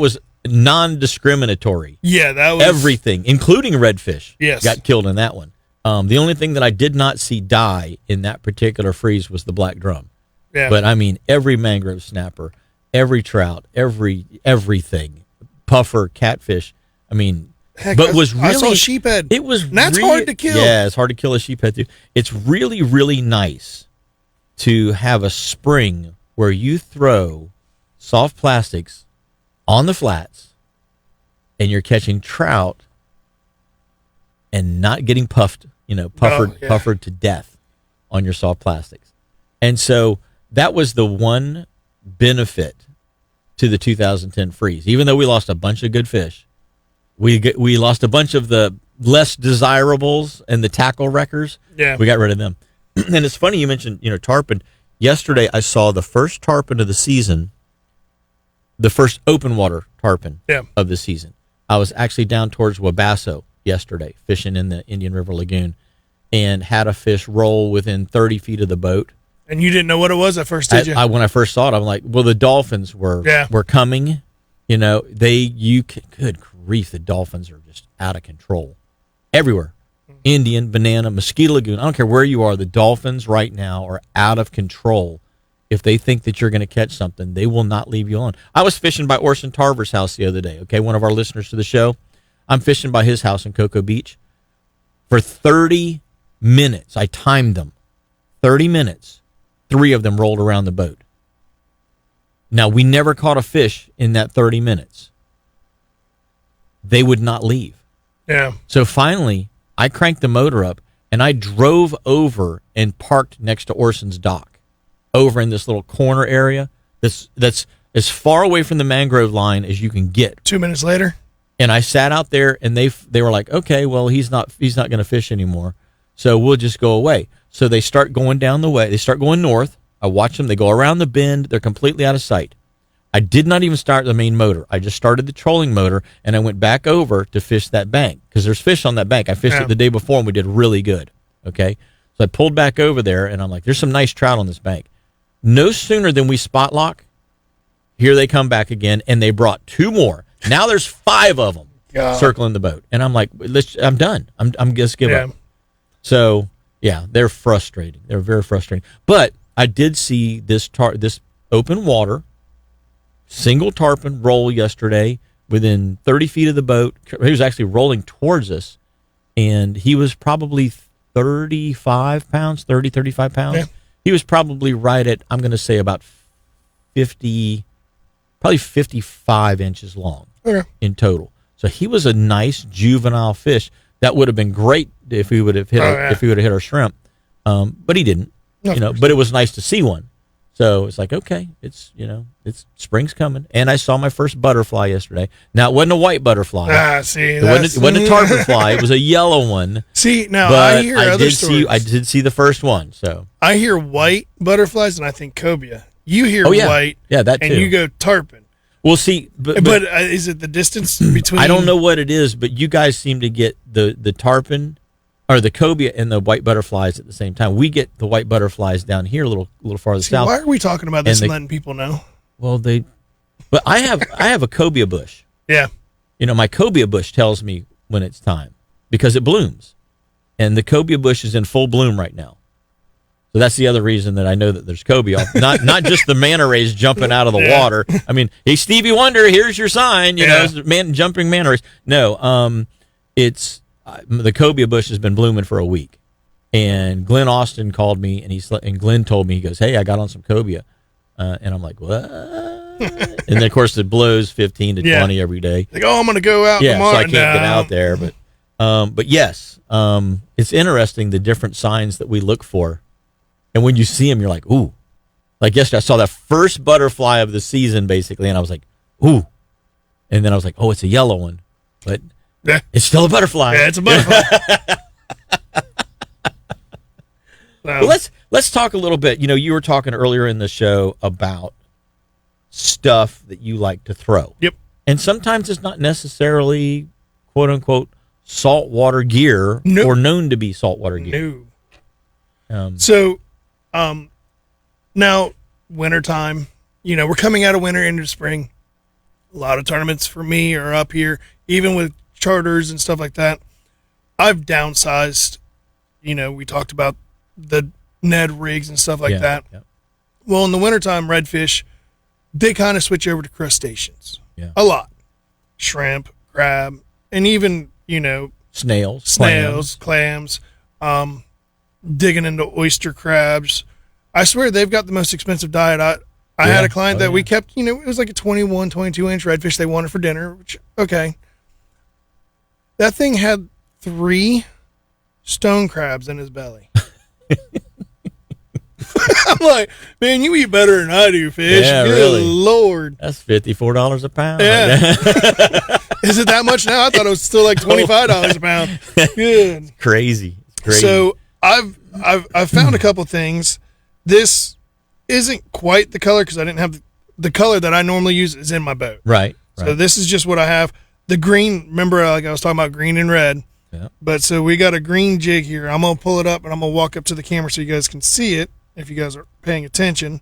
was non-discriminatory. Yeah, that was everything, including redfish, yes, got killed in that one. The only thing that I did not see die in that particular freeze was the black drum. Yeah. But I mean, every mangrove snapper, every trout, everything, puffer, catfish. I mean, heck, but was really I saw sheephead. It was that's really, hard to kill. Yeah, it's hard to kill a sheephead too. It's really, really nice to have a spring where you throw soft plastics on the flats and you're catching trout and not getting puffered to death on your soft plastics. And so that was the one benefit to the 2010 freeze. Even though we lost a bunch of good fish, we lost a bunch of the less desirables and the tackle wreckers. Yeah. We got rid of them. And it's funny you mentioned, tarpon. Yesterday I saw the first tarpon of the season, the first open water tarpon of the season. I was actually down towards Wabasso yesterday fishing in the Indian River Lagoon and had a fish roll within 30 feet of the boat. And you didn't know what it was at first, did you? When I first saw it, I'm like, well, the dolphins were coming. Good grief, the dolphins are just out of control everywhere. Indian, Banana, Mosquito Lagoon. I don't care where you are. The dolphins right now are out of control. If they think that you're going to catch something, they will not leave you alone. I was fishing by Orson Tarver's house the other day. Okay, one of our listeners to the show. I'm fishing by his house in Cocoa Beach for 30 minutes. I timed them. 30 minutes. 3 of them rolled around the boat. Now, we never caught a fish in that 30 minutes. They would not leave. Yeah. So finally, I cranked the motor up, and I drove over and parked next to Orson's dock, over in this little corner area that's as far away from the mangrove line as you can get. 2 minutes later? And I sat out there, and they were like, okay, well, he's not going to fish anymore, so we'll just go away. So they start going down the way. They start going north. I watch them. They go around the bend. They're completely out of sight. I did not even start the main motor. I just started the trolling motor, and I went back over to fish that bank because there's fish on that bank. I fished it the day before, and we did really good. Okay? So I pulled back over there, and I'm like, there's some nice trout on this bank. No sooner than we spot lock, here they come back again, and they brought 2 more. Now there's 5 of them. circling the boat. And I'm like, I'm done. I'm just give up. So yeah, they're frustrating. They're very frustrating. But I did see this open water single tarpon roll yesterday within 30 feet of the boat. He was actually rolling towards us, and he was probably 35 pounds. Yeah. He was probably right at, I'm going to say, about 50, probably 55 inches long in total. So he was a nice juvenile fish. That would have been great if we would have hit our shrimp, but he didn't. But it was nice to see one. So it's like, okay, it's spring's coming. And I saw my first butterfly yesterday. Now, it wasn't a white butterfly. See, it wasn't a tarpon fly. It was a yellow one. See, now but I hear other stories. I did see the first one. So I hear white butterflies, and I think cobia. You hear white, that too. And you go tarpon. Well, see, but is it the distance between? I don't know what it is, but you guys seem to get the tarpon or the cobia and the white butterflies at the same time. We get the white butterflies down here a little farther south. Why are we talking about this and letting people know? Well, but I have a cobia bush. Yeah. My cobia bush tells me when it's time because it blooms, and the cobia bush is in full bloom right now. So that's the other reason that I know that there's cobia. Not just the manta rays jumping out of the water. I mean, hey, Stevie Wonder, here's your sign. Jumping manta rays. No, it's the cobia bush has been blooming for a week, and Glenn Austin called me, and Glenn told me, he goes, "Hey, I got on some cobia," and I'm like, "What?" And then of course it blows 15 to 20 every day. Like, I'm gonna go out. Yeah, so I can't get out there, but yes, it's interesting the different signs that we look for, and when you see them, you're like, "Ooh!" Like yesterday, I saw that first butterfly of the season, basically, and I was like, "Ooh!" And then I was like, "Oh, it's a yellow one," but it's still a butterfly. Yeah, it's a butterfly. Well, let's talk a little bit. You were talking earlier in the show about stuff that you like to throw. Yep. And sometimes it's not necessarily quote unquote saltwater gear or known to be saltwater gear. No. Now wintertime, we're coming out of winter into spring. A lot of tournaments for me are up here, even with charters and stuff like that. I've downsized. We talked about the Ned rigs and stuff like that. Yeah. Well, in the wintertime, redfish, they kind of switch over to crustaceans. Yeah. A lot. Shrimp, crab, and even, snails, clams, digging into oyster crabs. I swear they've got the most expensive diet. I had a client that we kept, it was like a 21, 22-inch redfish they wanted for dinner, which, okay. That thing had 3 stone crabs in his belly. I'm like, man, you eat better than I do, fish. Yeah, good really. Lord. That's $54 a pound. Yeah. Is it that much now? I thought it was still like $25 a pound. Good. It's crazy. So I've found a couple things. This isn't quite the color because I didn't have the color that I normally use is in my boat. Right. So this is just what I have. The green, remember like I was talking about green and red. Yeah. But so we got a green jig here. I'm going to pull it up and I'm going to walk up to the camera so you guys can see it if you guys are paying attention.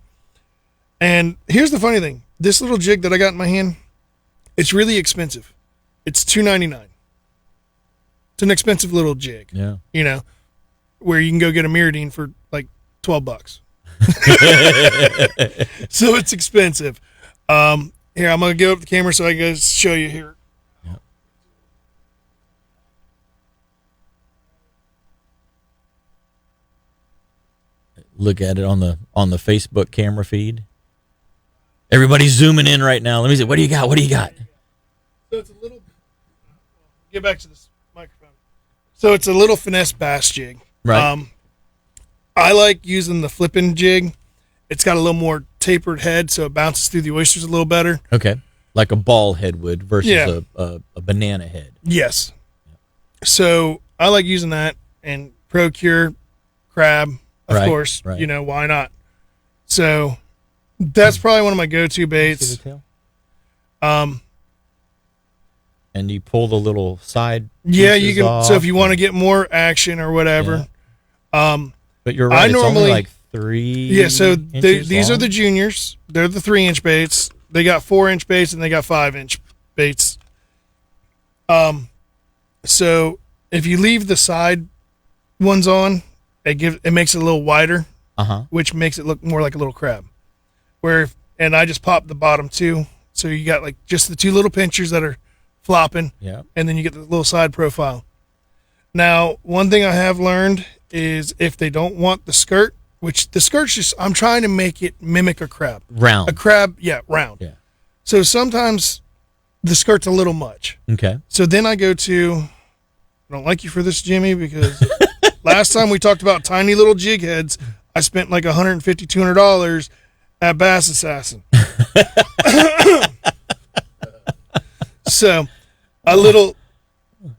And here's the funny thing. This little jig that I got in my hand, it's really expensive. It's $2.99. It's an expensive little jig. Yeah. Where you can go get a Miradine for like $12. So it's expensive. Here, I'm going to go up the camera so I can show you here. Yep. Look at it on the Facebook camera feed. Everybody's zooming in right now. Let me see. What do you got? So it's a little. Get back to this microphone. So it's a little finesse bass jig. Right. I like using the flipping jig. It's got a little more tapered head, so it bounces through the oysters a little better. Okay. Like a ball head would versus a banana head. Yes. So I like using that and Procure crab, of course. Right. Why not? So that's probably one of my go-to baits. See the tail? And you pull the little side. Yeah, you can. Off so if you want to get more action or whatever. Yeah. But you're right. I normally, it's only like 3. Yeah. So these long. are the juniors. They're the 3-inch baits. They got 4-inch baits and they got 5-inch baits. So if you leave the side ones on, it makes it a little wider, which makes it look more like a little crab. And I just pop the bottom two, so you got like just the two little pinchers that are flopping, and then you get the little side profile. Now, one thing I have learned is if they don't want the skirt, which the skirt's just, I'm trying to make it mimic a crab. Round. A crab, round. Yeah. So sometimes the skirt's a little much. Okay. So then I go to, I don't like you for this, Jimmy, because last time we talked about tiny little jig heads, I spent like $150, $200 at Bass Assassin. So a little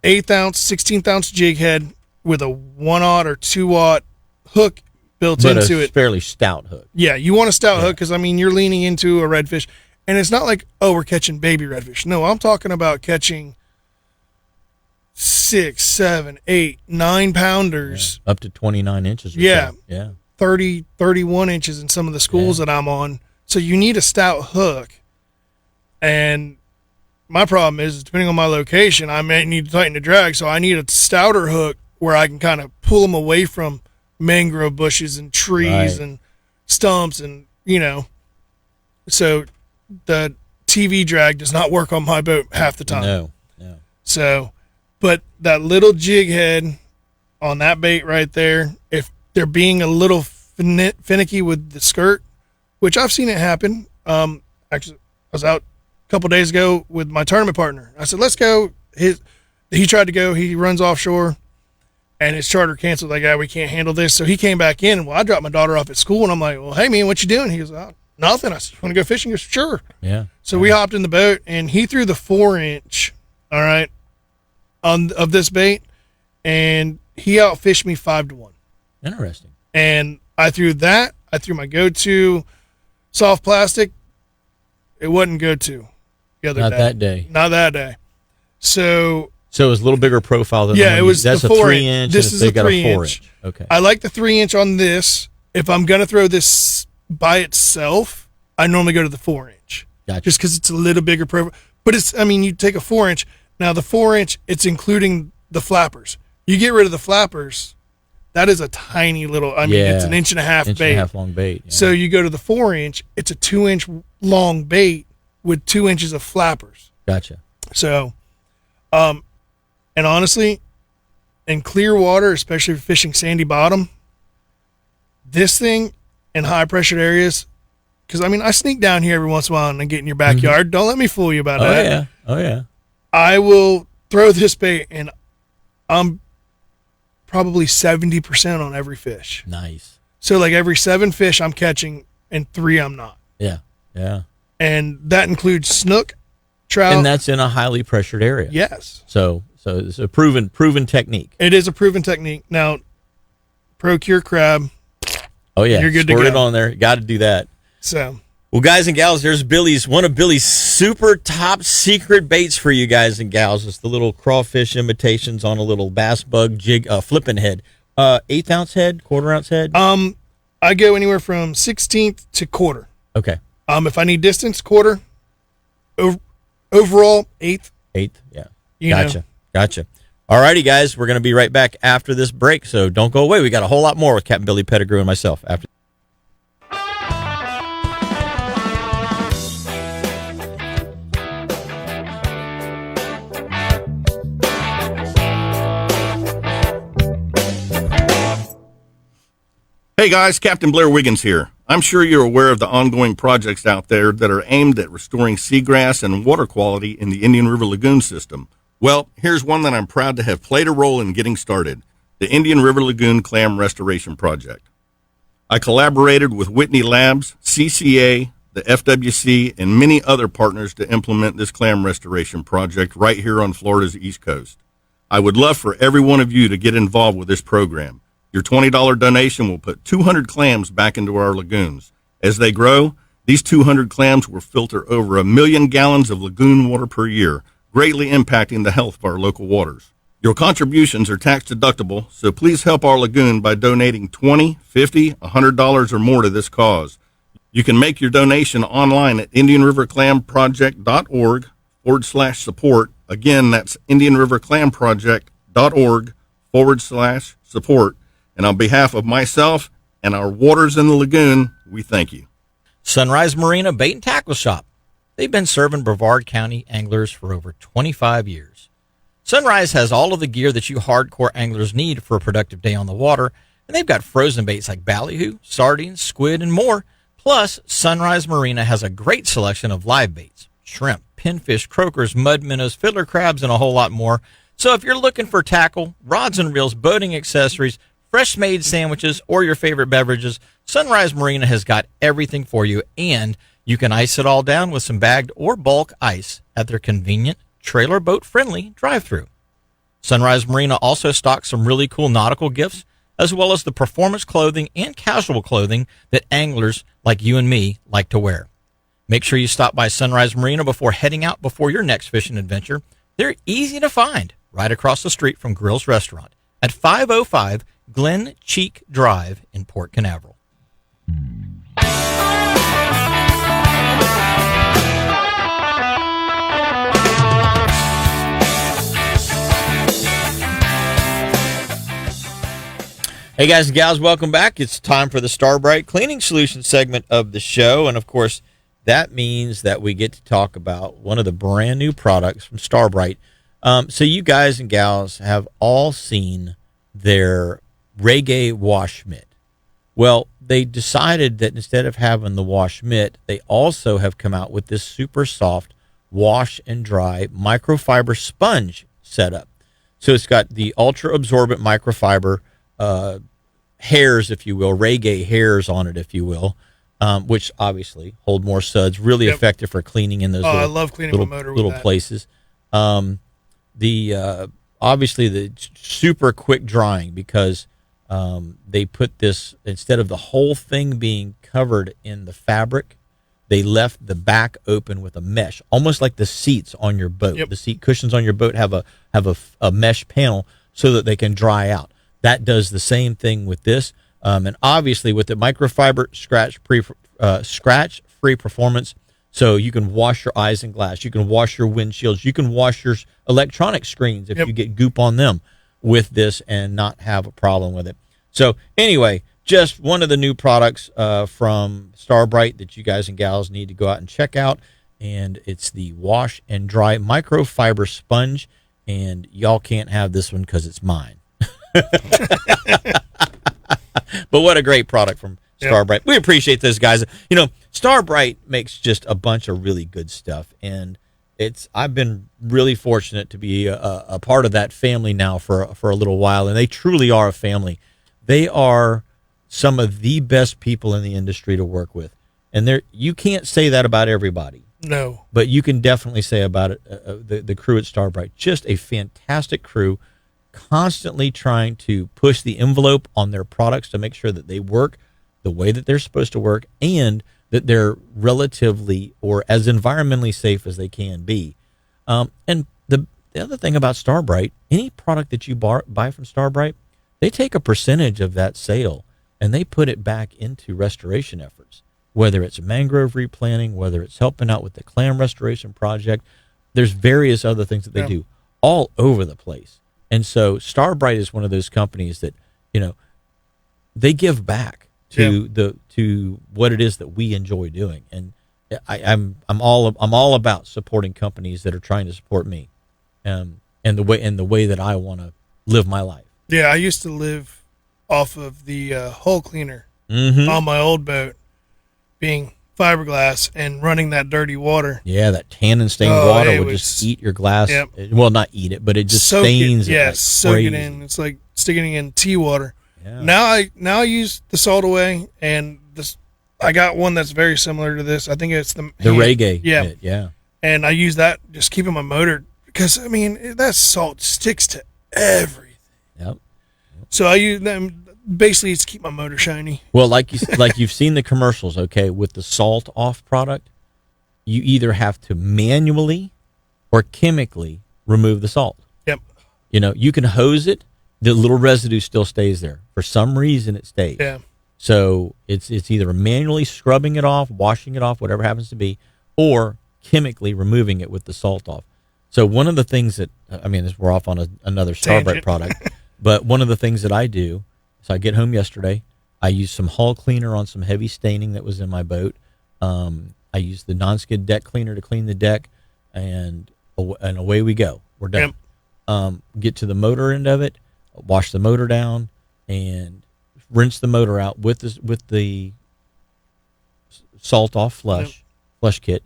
1/8 ounce, 16th ounce jig head with a 1/0 or 2/0 hook built into it. Fairly stout hook. Yeah, you want a stout hook because, I mean, you're leaning into a redfish. And it's not like, oh, we're catching baby redfish. No, I'm talking about catching 6, 7, 8, 9 pounders. Up to 29 inches. Yeah. Yeah. 30, 31 inches in some of the schools that I'm on. So you need a stout hook. And my problem is, depending on my location, I may need to tighten the drag. So I need a stouter hook where I can kind of pull them away from mangrove bushes and trees and stumps and, so the TV drag does not work on my boat half the time. No. So, but that little jig head on that bait right there, if they're being a little finicky with the skirt, which I've seen it happen. Actually, I was out a couple days ago with my tournament partner. I said, let's go. He tried to go. He runs offshore, and his charter canceled. Like, we can't handle this. So he came back in. Well, I dropped my daughter off at school, and I'm like, well, hey, man, what you doing? He goes, nothing. I said, want to go fishing? He goes, sure. Yeah. So we hopped in the boat, and he threw the 4-inch, all right, of this bait, and he outfished me 5-1. Interesting. And I threw that. I threw my go-to soft plastic. It wasn't go-to the other day. Not that day. So it was a little bigger profile than it was. That's the a 4-inch. This is they a got 3-inch. A 4-inch. Okay. I like the 3-inch on this. If I'm gonna throw this by itself, I normally go to the 4-inch. Gotcha. Just because it's a little bigger profile. But it's, I mean, you take a 4-inch. Now the 4-inch, it's including the flappers. You get rid of the flappers, that is a tiny little. I mean, it's an 1.5 inch bait. 1.5 long bait. Yeah. So you go to the 4-inch. It's a 2-inch long bait with 2 inches of flappers. Gotcha. So, and honestly, in clear water, especially for fishing sandy bottom, this thing in high pressure areas, because I mean, I sneak down here every once in a while and get in your backyard. Don't let me fool you about that. Oh yeah. I will throw this bait, and I'm probably 70% on every fish. Nice. So like every 7 fish I'm catching, and 3 I'm not. Yeah. And that includes snook, trout. And that's in a highly pressured area. Yes. So it's a proven technique. It is a proven technique. Now, Procure crab. Oh yeah, you're good squirt to go. it on there. Got to do that. So, well, guys and gals, there's one of Billy's super top secret baits for you guys and gals. It's the little crawfish imitations on a little bass bug jig, flipping head, 1/8 ounce head, 1/4 ounce head. I go anywhere from 16th to 1/4. Okay. If I need distance, 1/4. Overall, 1/8. 1/8. Yeah. Gotcha. All righty, guys. We're going to be right back after this break, so don't go away. We got a whole lot more with Captain Billy Pettigrew and myself after. Hey guys, Captain Blair Wiggins here. I'm sure you're aware of the ongoing projects out there that are aimed at restoring seagrass and water quality in the Indian River Lagoon system. Well, here's one that I'm proud to have played a role in getting started, the Indian River Lagoon Clam Restoration Project. I collaborated with Whitney Labs, CCA, the FWC, and many other partners to implement this clam restoration project right here on Florida's East Coast. I would love for every one of you to get involved with this program. Your $20 donation will put 200 clams back into our lagoons. As they grow, these 200 clams will filter over 1 million gallons of lagoon water per year, greatly impacting the health of our local waters. Your contributions are tax deductible, so please help our lagoon by donating $20, $50, $100 or more to this cause. You can make your donation online at IndianRiverClamProject.org indianriverclamproject.org/support. Again, that's indianriverclamproject.org/support. And on behalf of myself and our waters in the lagoon, we thank you. Sunrise Marina Bait and Tackle Shop. They've been serving Brevard County anglers for over 25 years. Sunrise has all of the gear that you hardcore anglers need for a productive day on the water, and they've got frozen baits like ballyhoo, sardines, squid, and more. Plus, Sunrise Marina has a great selection of live baits, shrimp, pinfish, croakers, mud minnows, fiddler crabs, and a whole lot more. So if you're looking for tackle, rods and reels, boating accessories, fresh made sandwiches, or your favorite beverages, Sunrise Marina has got everything for you, and you can ice it all down with some bagged or bulk ice at their convenient, trailer boat friendly drive-thru. Sunrise Marina also stocks some really cool nautical gifts, as well as the performance clothing and casual clothing that anglers like you and me like to wear. Make sure you stop by Sunrise Marina before heading out before your next fishing adventure. They're easy to find right across the street from Grill's Restaurant at 505 Glen Cheek Drive in Port Canaveral. Hey guys and gals, welcome back. It's time for the Starbright Cleaning Solutions segment of the show. And of course, that means that we get to talk about one of the brand new products from Starbright. So you guys and gals have all seen their Reggae Wash Mitt. Well, they decided that instead of having the wash mitt, they also have come out with this super soft wash and dry microfiber sponge setup. So it's got the ultra absorbent microfiber hairs, if you will, Reggae hairs on it, if you will, which obviously hold more suds. Really effective for cleaning in those I love cleaning my motor with little that. places. Obviously the super quick drying because they put this, instead of the whole thing being covered in the fabric, they left the back open with a mesh, almost like the seats on your boat. Yep. The seat cushions on your boat have a mesh panel so that they can dry out. That does the same thing with this, and obviously with the microfiber scratch-free performance, so you can wash your eyes and glass, you can wash your windshields, you can wash your electronic screens if you get goop on them with this and not have a problem with it. So anyway, just one of the new products from Starbright that you guys and gals need to go out and check out, and it's the Wash and Dry Microfiber Sponge, and y'all can't have this one because it's mine. But what a great product from Starbright. We appreciate those guys. You know, Starbright makes just a bunch of really good stuff, and I've been really fortunate to be a part of that family now for a little while, and they truly are a family. They are some of the best people in the industry to work with, and you can't say that about everybody. No, but you can definitely say about it the crew at Starbright. Just a fantastic crew, constantly trying to push the envelope on their products to make sure that they work the way that they're supposed to work and that they're relatively or as environmentally safe as they can be. And the other thing about Starbright, any product that you buy from Starbright, they take a percentage of that sale and they put it back into restoration efforts, whether it's mangrove replanting, whether it's helping out with the clam restoration project. There's various other things that they do all over the place. And so Starbright is one of those companies that, you know, they give back to what it is that we enjoy doing. And I'm all about supporting companies that are trying to support me, and the way that I want to live my life. Yeah, I used to live off of the hull cleaner on my old boat, being fiberglass and running that dirty water. Yeah, that tannin stained water would just eat your glass. Well, not eat it, but it just stains it. Yes, soak it in. It's like sticking it in tea water. Yeah. Now I use the salt away, and I got one that's very similar to this. I think it's the Reggae. Yeah. And I use that just keeping my motor, because I mean that salt sticks to everything. Yep. So I use them basically to keep my motor shiny. Well, like you've seen the commercials, okay, with the salt off product, you either have to manually or chemically remove the salt. Yep. You know, you can hose it, the little residue still stays there. For some reason it stays. Yeah. So it's either manually scrubbing it off, washing it off, whatever happens to be, or chemically removing it with the salt off. So one of the things that, we're off on another Starbright product, but one of the things that I do, so I get home yesterday, I use some hull cleaner on some heavy staining that was in my boat. I use the non-skid deck cleaner to clean the deck, and away we go. We're done. Get to the motor end of it, wash the motor down, and rinse the motor out with the salt off flush kit.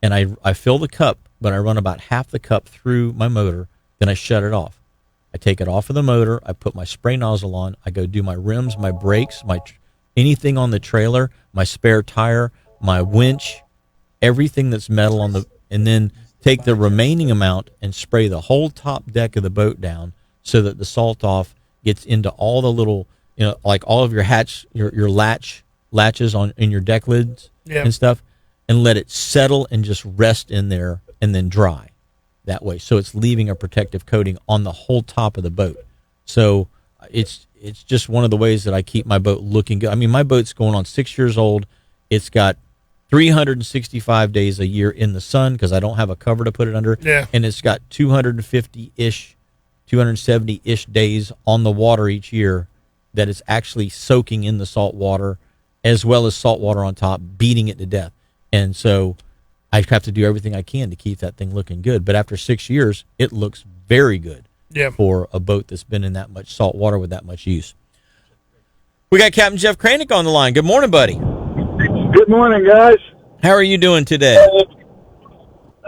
And I fill the cup, but I run about half the cup through my motor, then I shut it off. I take it off of the motor, I put my spray nozzle on, I go do my rims, my brakes, anything on the trailer, my spare tire, my winch, everything that's metal and then take the remaining amount and spray the whole top deck of the boat down so that the salt off gets into all the little, like all of your your latches in your deck lids and stuff, and let it settle and just rest in there and then dry that way. So it's leaving a protective coating on the whole top of the boat. So it's just one of the ways that I keep my boat looking good. I mean, my boat's going on 6 years old. It's got 365 days a year in the sun because I don't have a cover to put it under. Yeah. And it's got 270-ish days on the water each year that it's actually soaking in the salt water, as well as salt water on top, beating it to death. And so I have to do everything I can to keep that thing looking good. But after 6 years, it looks very good for a boat that's been in that much salt water with that much use. We got Captain Jeff Kranick on the line. Good morning, buddy. Good morning, guys. How are you doing today?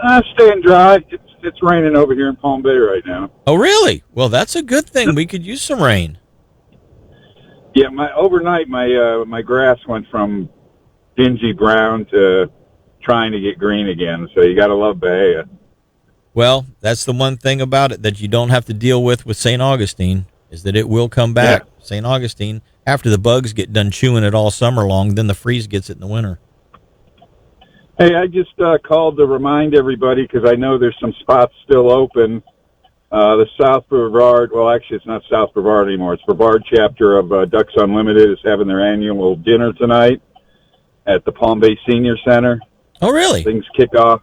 I'm staying dry. It's raining over here in Palm Bay right now. Oh, really? Well, that's a good thing. We could use some rain. Yeah, overnight my grass went from dingy brown to trying to get green again. So you got to love Bahia. Well, that's the one thing about it that you don't have to deal with St. Augustine, is that it will come back. Yeah. St. Augustine, after the bugs get done chewing it all summer long, then the freeze gets it in the winter. Hey, I just called to remind everybody, because I know there's some spots still open. The South Brevard, well, actually, it's not South Brevard anymore. It's Brevard chapter of Ducks Unlimited is having their annual dinner tonight at the Palm Bay Senior Center. Oh, really? Things kick off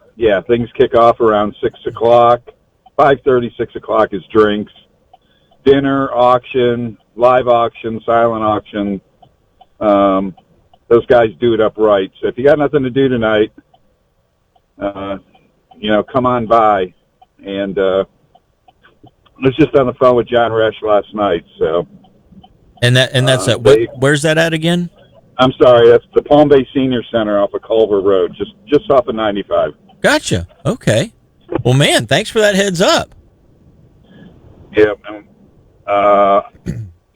around 6 o'clock. 5:30, 6 o'clock is drinks. Dinner, auction, live auction, silent auction. Those guys do it up right. So if you got nothing to do tonight, come on by. And I was just on the phone with John Resch last night. So, and that's where's that at again? I'm sorry, that's the Palm Bay Senior Center off of Culver Road, just off of 95. Gotcha. Okay. Well, man, thanks for that heads up. Yeah.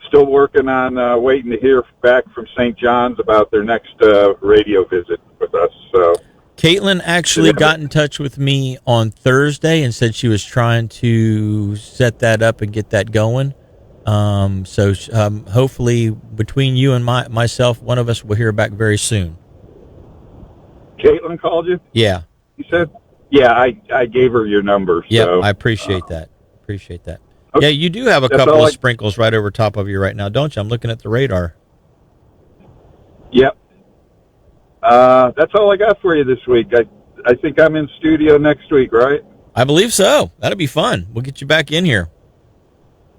Still working on waiting to hear back from St. John's about their next radio visit with us. So Caitlin actually got in touch with me on Thursday and said she was trying to set that up and get that going. So hopefully between you and myself, one of us will hear back very soon. Caitlin called you? Yeah. You said? Yeah, I gave her your number. Yeah, so, I appreciate that. Appreciate that. Okay. Yeah, you do have a couple of sprinkles right over top of you right now, don't you? I'm looking at the radar. Yep. That's all I got for you this week. I think I'm in studio next week, right? I believe so. That'll be fun. We'll get you back in here.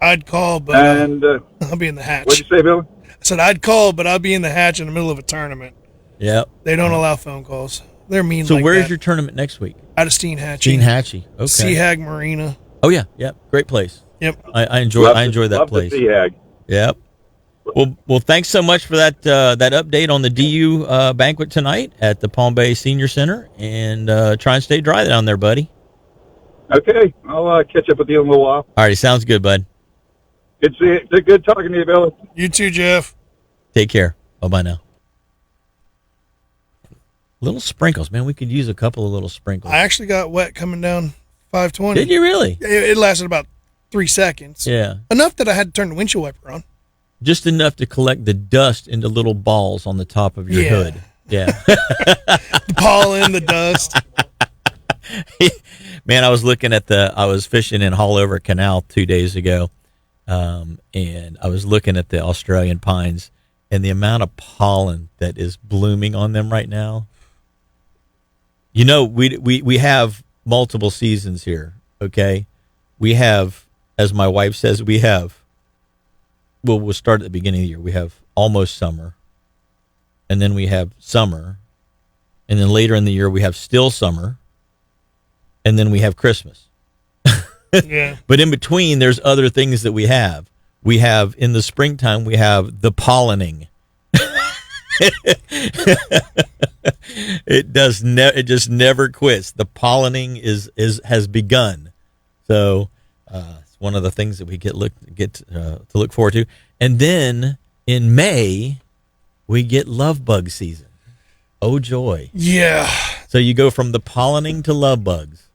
I'd call, but I'll be in the hatch. What'd you say, Billy? I said I'd call, but I'll be in the hatch in the middle of a tournament. Yep. They don't allow phone calls. They're mean. So like where's that. your tournament next week? Out of Steenhatchee. Steenhatchee. Okay. Seahag Marina. Oh yeah. Yep. Great place. Yep. I enjoy that place. Seahag. Yep. Well, thanks so much for that update on the DU banquet tonight at the Palm Bay Senior Center, and try and stay dry down there, buddy. Okay, I'll catch up with you in a little while. All right, sounds good, bud. Good talking to you, Billy. You too, Jeff. Take care. Bye now. Little sprinkles, man. We could use a couple of little sprinkles. I actually got wet coming down 520. Did you really? It lasted about 3 seconds. Yeah. Enough that I had to turn the windshield wiper on. Just enough to collect the dust into little balls on the top of your hood. Yeah. The pollen, the dust. Man, I was fishing in Hallover Canal 2 days ago, and I was looking at the Australian pines and the amount of pollen that is blooming on them right now. You know, we have multiple seasons here, okay? We have, as my wife says, we'll start at the beginning of the year. We have almost summer, and then we have summer, and then later in the year we have still summer, and then we have Christmas. Yeah. But in between, there's other things that we have. We have, in the springtime, we have the pollinating. It just never quits. The pollinating has begun. So it's one of the things that we get to look forward to. And then in May, we get love bug season. Oh joy! Yeah. So you go from the pollinating to love bugs.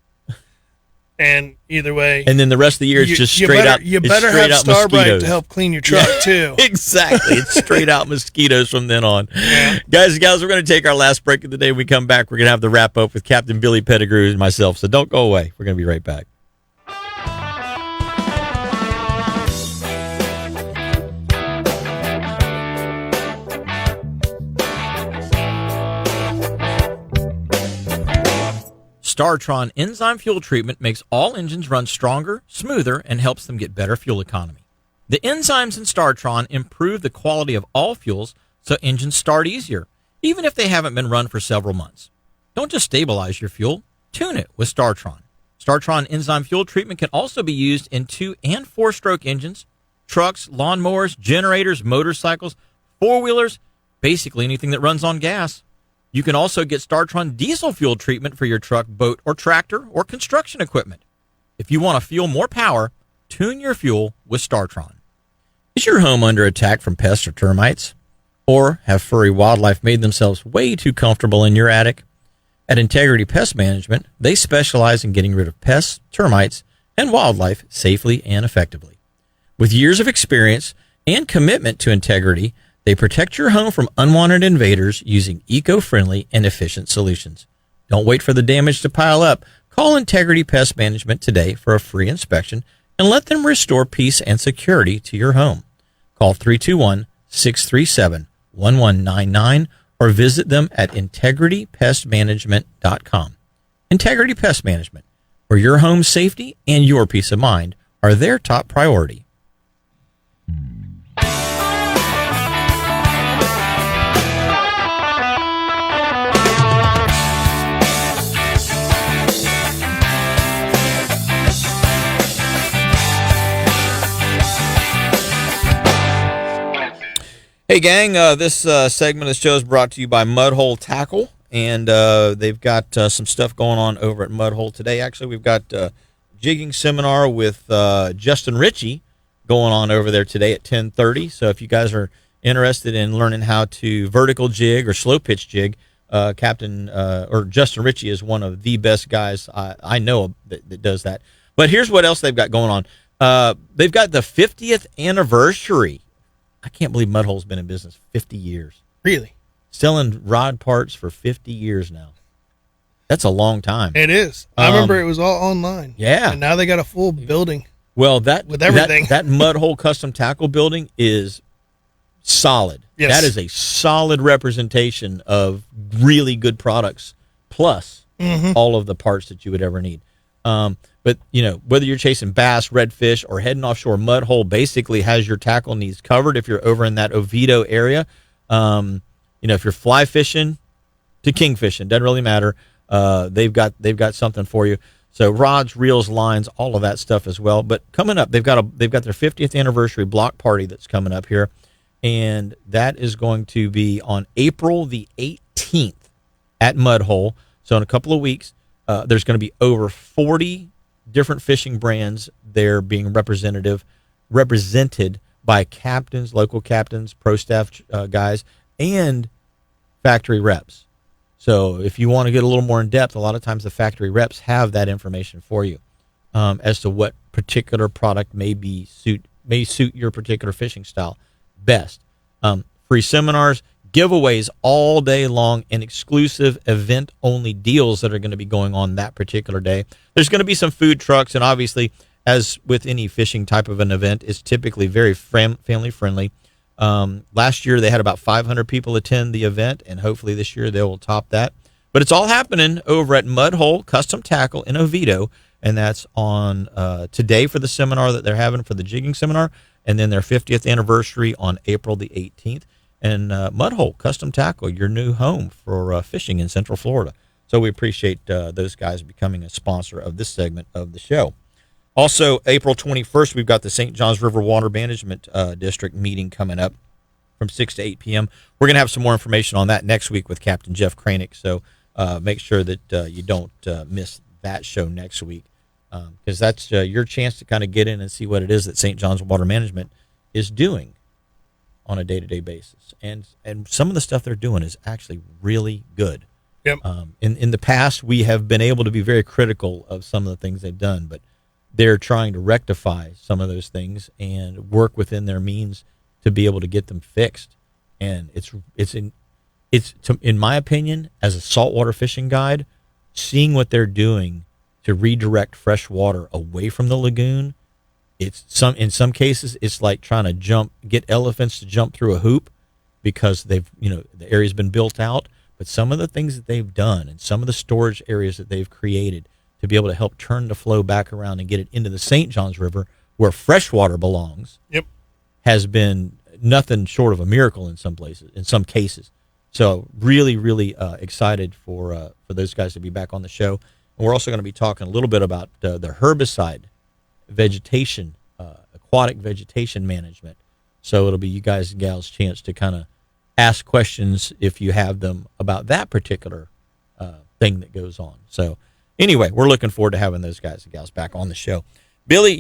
And either way, And then the rest of the year, it's just straight out. You it's better straight have out Starbright mosquitoes. to help clean your truck too. Exactly. It's straight out mosquitoes from then on. Yeah. Guys and gals, we're going to take our last break of the day. When we come back, we're going to have the wrap up with Captain Billy Pettigrew and myself. So don't go away. We're going to be right back. StarTron enzyme fuel treatment makes all engines run stronger, smoother, and helps them get better fuel economy. The enzymes in StarTron improve the quality of all fuels so engines start easier, even if they haven't been run for several months. Don't just stabilize your fuel, tune it with StarTron. StarTron enzyme fuel treatment can also be used in 2- and 4-stroke engines, trucks, lawnmowers, generators, motorcycles, four-wheelers, basically anything that runs on gas. You can also get StarTron diesel fuel treatment for your truck, boat, or tractor, or construction equipment. If you want to fuel more power, tune your fuel with StarTron. Is your home under attack from pests or termites? Or have furry wildlife made themselves way too comfortable in your attic? At Integrity Pest Management, they specialize in getting rid of pests, termites, and wildlife safely and effectively. With years of experience and commitment to integrity, they protect your home from unwanted invaders using eco-friendly and efficient solutions. Don't wait for the damage to pile up. Call Integrity Pest Management today for a free inspection and let them restore peace and security to your home. Call 321-637-1199 or visit them at integritypestmanagement.com. Integrity Pest Management, where your home's safety and your peace of mind are their top priority. Hey, gang, this segment of the show is brought to you by Mudhole Tackle, and they've got some stuff going on over at Mudhole today. Actually, we've got a jigging seminar with Justin Ritchie going on over there today at 10:30. So if you guys are interested in learning how to vertical jig or slow pitch jig, Justin Ritchie is one of the best guys I know that does that. But here's what else they've got going on. They've got the 50th anniversary. I can't believe Mudhole's been in business 50 years. Really? Selling rod parts for 50 years now. That's a long time. It is. I remember it was all online. Yeah. And now they got a full building. Well, with everything. that Mudhole custom tackle building is solid. Yes. That is a solid representation of really good products, plus all of the parts that you would ever need. But, you know, whether you're chasing bass, redfish, or heading offshore, Mudhole basically has your tackle needs covered if you're over in that Oviedo area. You know, if you're fly fishing to king fishing, doesn't really matter. They've got something for you. So rods, reels, lines, all of that stuff as well. But coming up, they've got their 50th anniversary block party that's coming up here, and that is going to be on April the 18th at Mudhole. So in a couple of weeks, there's going to be over 40 different fishing brands there being represented by captains, local captains, pro staff guys, and factory reps. So if you want to get a little more in depth, a lot of times the factory reps have that information for you as to what particular product may suit your particular fishing style best. Free seminars, giveaways all day long, and exclusive event-only deals that are going to be going on that particular day. There's going to be some food trucks, and obviously, as with any fishing type of an event, it's typically very family-friendly. Last year, they had about 500 people attend the event, and hopefully this year they will top that. But it's all happening over at Mudhole Custom Tackle in Oviedo, and that's on today for the seminar that they're having for the jigging seminar, and then their 50th anniversary on April the 18th. And Mudhole Custom Tackle, your new home for fishing in Central Florida. So we appreciate those guys becoming a sponsor of this segment of the show. Also, April 21st, we've got the St. Johns River Water Management District meeting coming up from 6 to 8 p.m. We're going to have some more information on that next week with Captain Jeff Kranick, so make sure that you don't miss that show next week, because that's your chance to kind of get in and see what it is that St. John's Water Management is doing on a day-to-day basis. And some of the stuff they're doing is actually really good. Yep. In the past, we have been able to be very critical of some of the things they've done, but they're trying to rectify some of those things and work within their means to be able to get them fixed. And in my opinion, as a saltwater fishing guide, seeing what they're doing to redirect fresh water away from the lagoon, in some cases it's like trying to get elephants to jump through a hoop, because the area's been built out. But some of the things that they've done and some of the storage areas that they've created to be able to help turn the flow back around and get it into the St. Johns River where fresh water belongs, yep, has been nothing short of a miracle in some places, in some cases. So really, really excited for those guys to be back on the show. And we're also going to be talking a little bit about the herbicide vegetation, aquatic vegetation management. So it'll be you guys and gals' chance to kind of ask questions if you have them about that particular thing that goes on. So anyway, we're looking forward to having those guys and gals back on the show. Billy,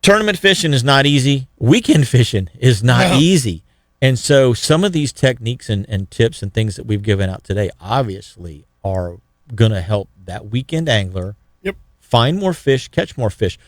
tournament fishing is not easy. Weekend fishing is not easy. And so some of these techniques and tips and things that we've given out today obviously are going to help that weekend angler find more fish, catch more fish.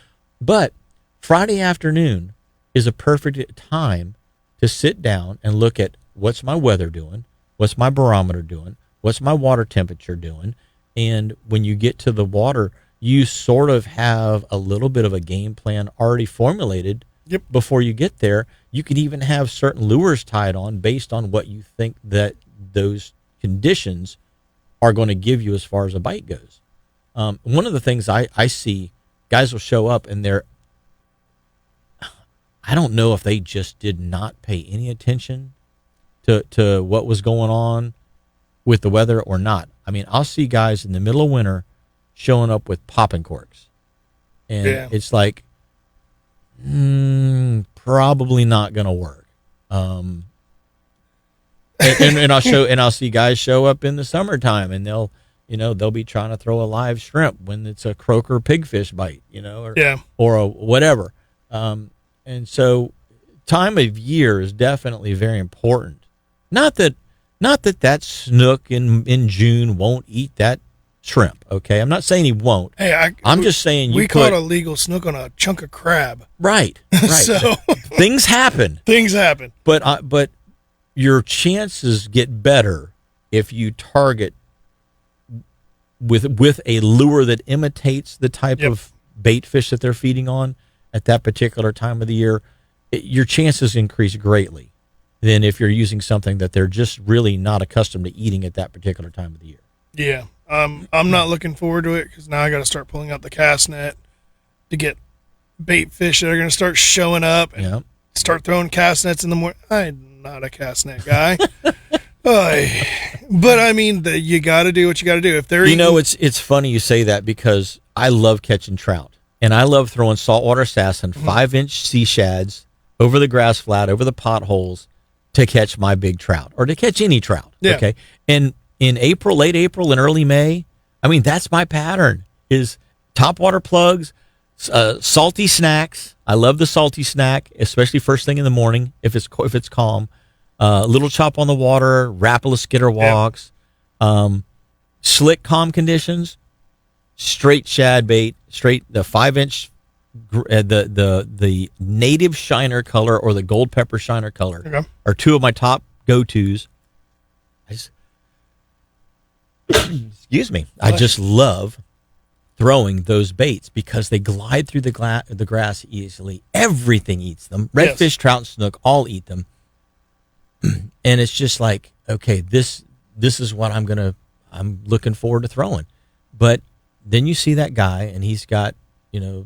But Friday afternoon is a perfect time to sit down and look at what's my weather doing, what's my barometer doing, what's my water temperature doing. And when you get to the water, you sort of have a little bit of a game plan already formulated before you get there. You could even have certain lures tied on based on what you think that those conditions are going to give you as far as a bite goes. One of the things I see, guys will show up and I don't know if they just did not pay any attention to what was going on with the weather or not. I mean, I'll see guys in the middle of winter showing up with popping corks. And it's like, probably not going to work. And I'll see guys show up in the summertime and they'll be trying to throw a live shrimp when it's a croaker pigfish bite, or a whatever. And so time of year is definitely very important. Not that snook in June won't eat that shrimp, okay? I'm not saying he won't. Hey, I'm just saying we caught a legal snook on a chunk of crab. Right. So things happen. Things happen. But your chances get better if you target with a lure that imitates the type of bait fish that they're feeding on at that particular time of the year. Your chances increase greatly than if you're using something that they're just really not accustomed to eating at that particular time of the year. Yeah. I'm not looking forward to it because now I got to start pulling out the cast net to get bait fish that are going to start showing up and start throwing cast nets in the morning. I'm not a cast net guy. But I mean, you got to do what you got to do. If they're it's funny you say that because I love catching trout and I love throwing saltwater assassin 5-inch sea shads over the grass flat, over the potholes to catch my big trout or to catch any trout. Yeah. Okay. And in April, late April and early May, I mean, that's my pattern is topwater plugs, salty snacks. I love the salty snack, especially first thing in the morning if it's calm. Little chop on the water, Rapala skitter walks, slick calm conditions, straight shad bait, straight the 5-inch, the native shiner color or the gold pepper shiner color are two of my top go-tos. Excuse me. I just love throwing those baits because they glide through the grass easily. Everything eats them. Redfish, trout, and snook all eat them. And it's just like, okay, this is what I'm going to I'm looking forward to throwing. But then you see that guy, and he's got, the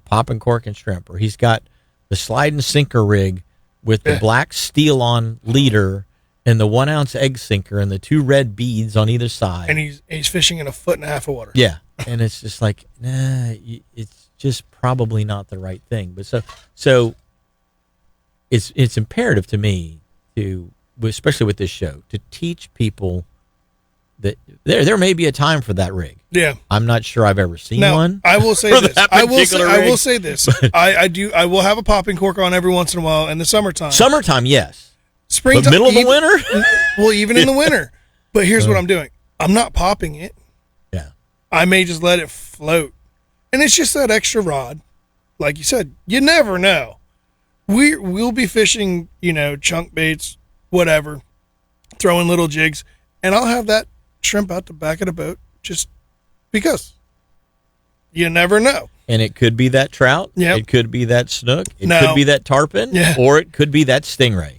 pop and cork and shrimp, or he's got the slide and sinker rig with the black steel on leader and the 1 ounce egg sinker and the 2 red beads on either side. And he's fishing in 1.5 foot of water. Yeah. And it's just like, it's just probably not the right thing. But so it's imperative to me to, especially with this show, to teach people that there may be a time for that rig. Yeah. I'm not sure I've ever seen now, one. I will say this. I will say this. I will have a popping cork on every once in a while in the summertime. Summertime, yes. Springtime, but middle of the winter? Well, even in the winter. But here's what I'm doing. I'm not popping it. Yeah. I may just let it float. And it's just that extra rod. Like you said, you never know. We'll be fishing, chunk baits, whatever, throwing little jigs, and I'll have that shrimp out the back of the boat just because. You never know. And it could be that trout. Yep. It could be that snook. It could be that tarpon. Yeah. Or it could be that stingray.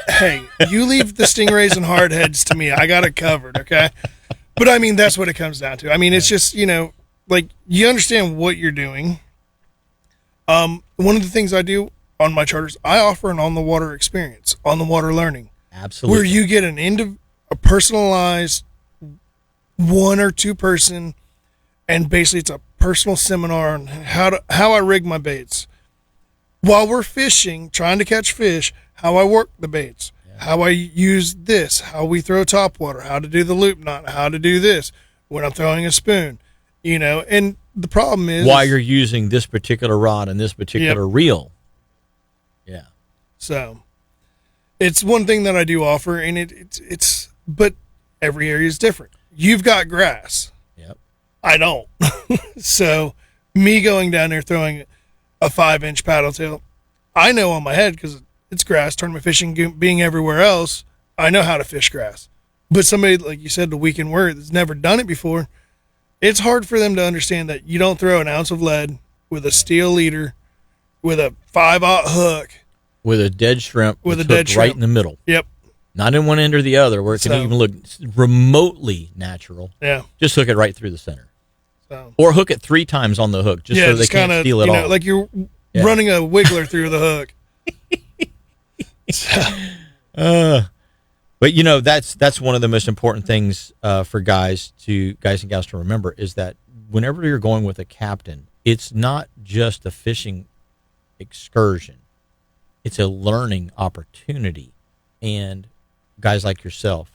Hey, you leave the stingrays and hardheads to me. I got it covered, okay? But, I mean, that's what it comes down to. I mean, it's just, like, you understand what you're doing. One of the things I do on my charters, I offer an on-the-water experience, on-the-water learning. Absolutely. Where you get a personalized 1 or 2 person, and basically it's a personal seminar on how I rig my baits. While we're fishing, trying to catch fish, how I work the baits, how I use this, how we throw topwater, how to do the loop knot, how to do this when I'm throwing a spoon, and the problem is why you're using this particular rod and this particular reel. Yeah. So it's one thing that I do offer, and it's but every area is different. You've got grass. Yep. I don't. So me going down there throwing a 5-inch paddle tail, I know on my head because it's grass, tournament fishing being everywhere else, I know how to fish grass. But somebody, like you said, the weekend word that's never done it before, it's hard for them to understand that you don't throw an ounce of lead with a steel leader, with a 5/0 hook. With a dead shrimp. With a dead shrimp. Right in the middle. Yep. Not in one end or the other, where it can even look remotely natural. Yeah. Just hook it right through the center. So. Or hook it 3 times on the hook, just so they can't steal it off. Like you're running a wiggler through the hook. But that's one of the most important things for guys and gals to remember is that whenever you're going with a captain, it's not just a fishing excursion; it's a learning opportunity. And guys like yourself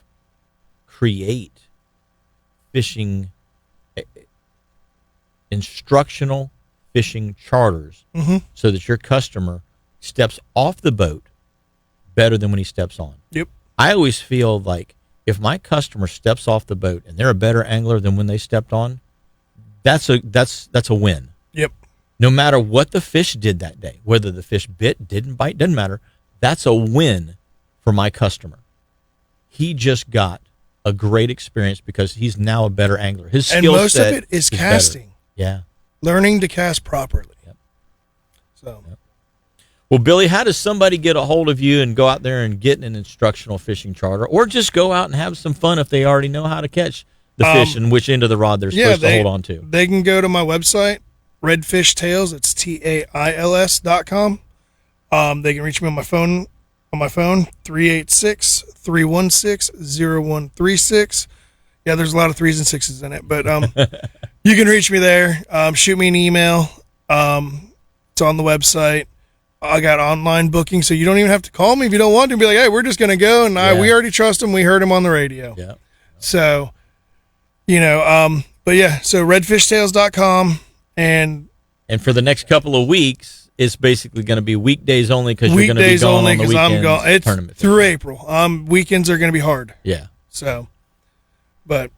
create fishing instructional fishing charters so that your customer steps off the boat better than when he steps on. Yep. I always feel like if my customer steps off the boat and they're a better angler than when they stepped on, that's a win. Yep. No matter what the fish did that day, whether the fish bit, didn't bite, doesn't matter. That's a win for my customer. He just got a great experience because he's now a better angler. His skill set, and most of it is casting. Better. Yeah. Learning to cast properly. Yep. So. Yep. Well, Billy, how does somebody get a hold of you and go out there and get an instructional fishing charter, or just go out and have some fun if they already know how to catch the fish and which end of the rod they're supposed to hold on to? They can go to my website, Redfish Tails. It's TAILS.com. They can reach me on my phone. 386-316-0136. Yeah, there's a lot of 3s and 6s in it, but you can reach me there. Shoot me an email. It's on the website. I got online booking, so you don't even have to call me if you don't want to. Be like, hey, we're just going to go, and we already trust him. We heard him on the radio. Yeah. So, but yeah, so redfishtails.com. And for the next couple of weeks, it's basically going to be weekdays only because you're going to be gone on the weekends. I'm gone. It's tournament through April. Weekends are going to be hard. Yeah. So, but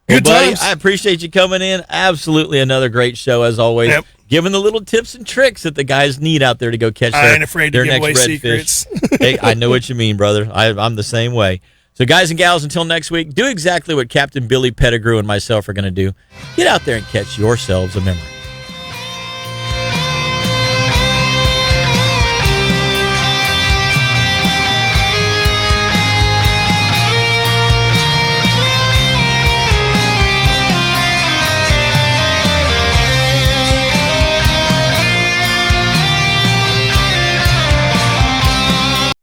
good good buddy, times. I appreciate you coming in. Absolutely another great show as always. Yep. Giving the little tips and tricks that the guys need out there to go catch I ain't afraid to their give next away redfish. secrets. Hey, I know what you mean, brother. I'm the same way. So guys and gals, until next week, do exactly what Captain Billy Pettigrew and myself are going to do. Get out there and catch yourselves a memory.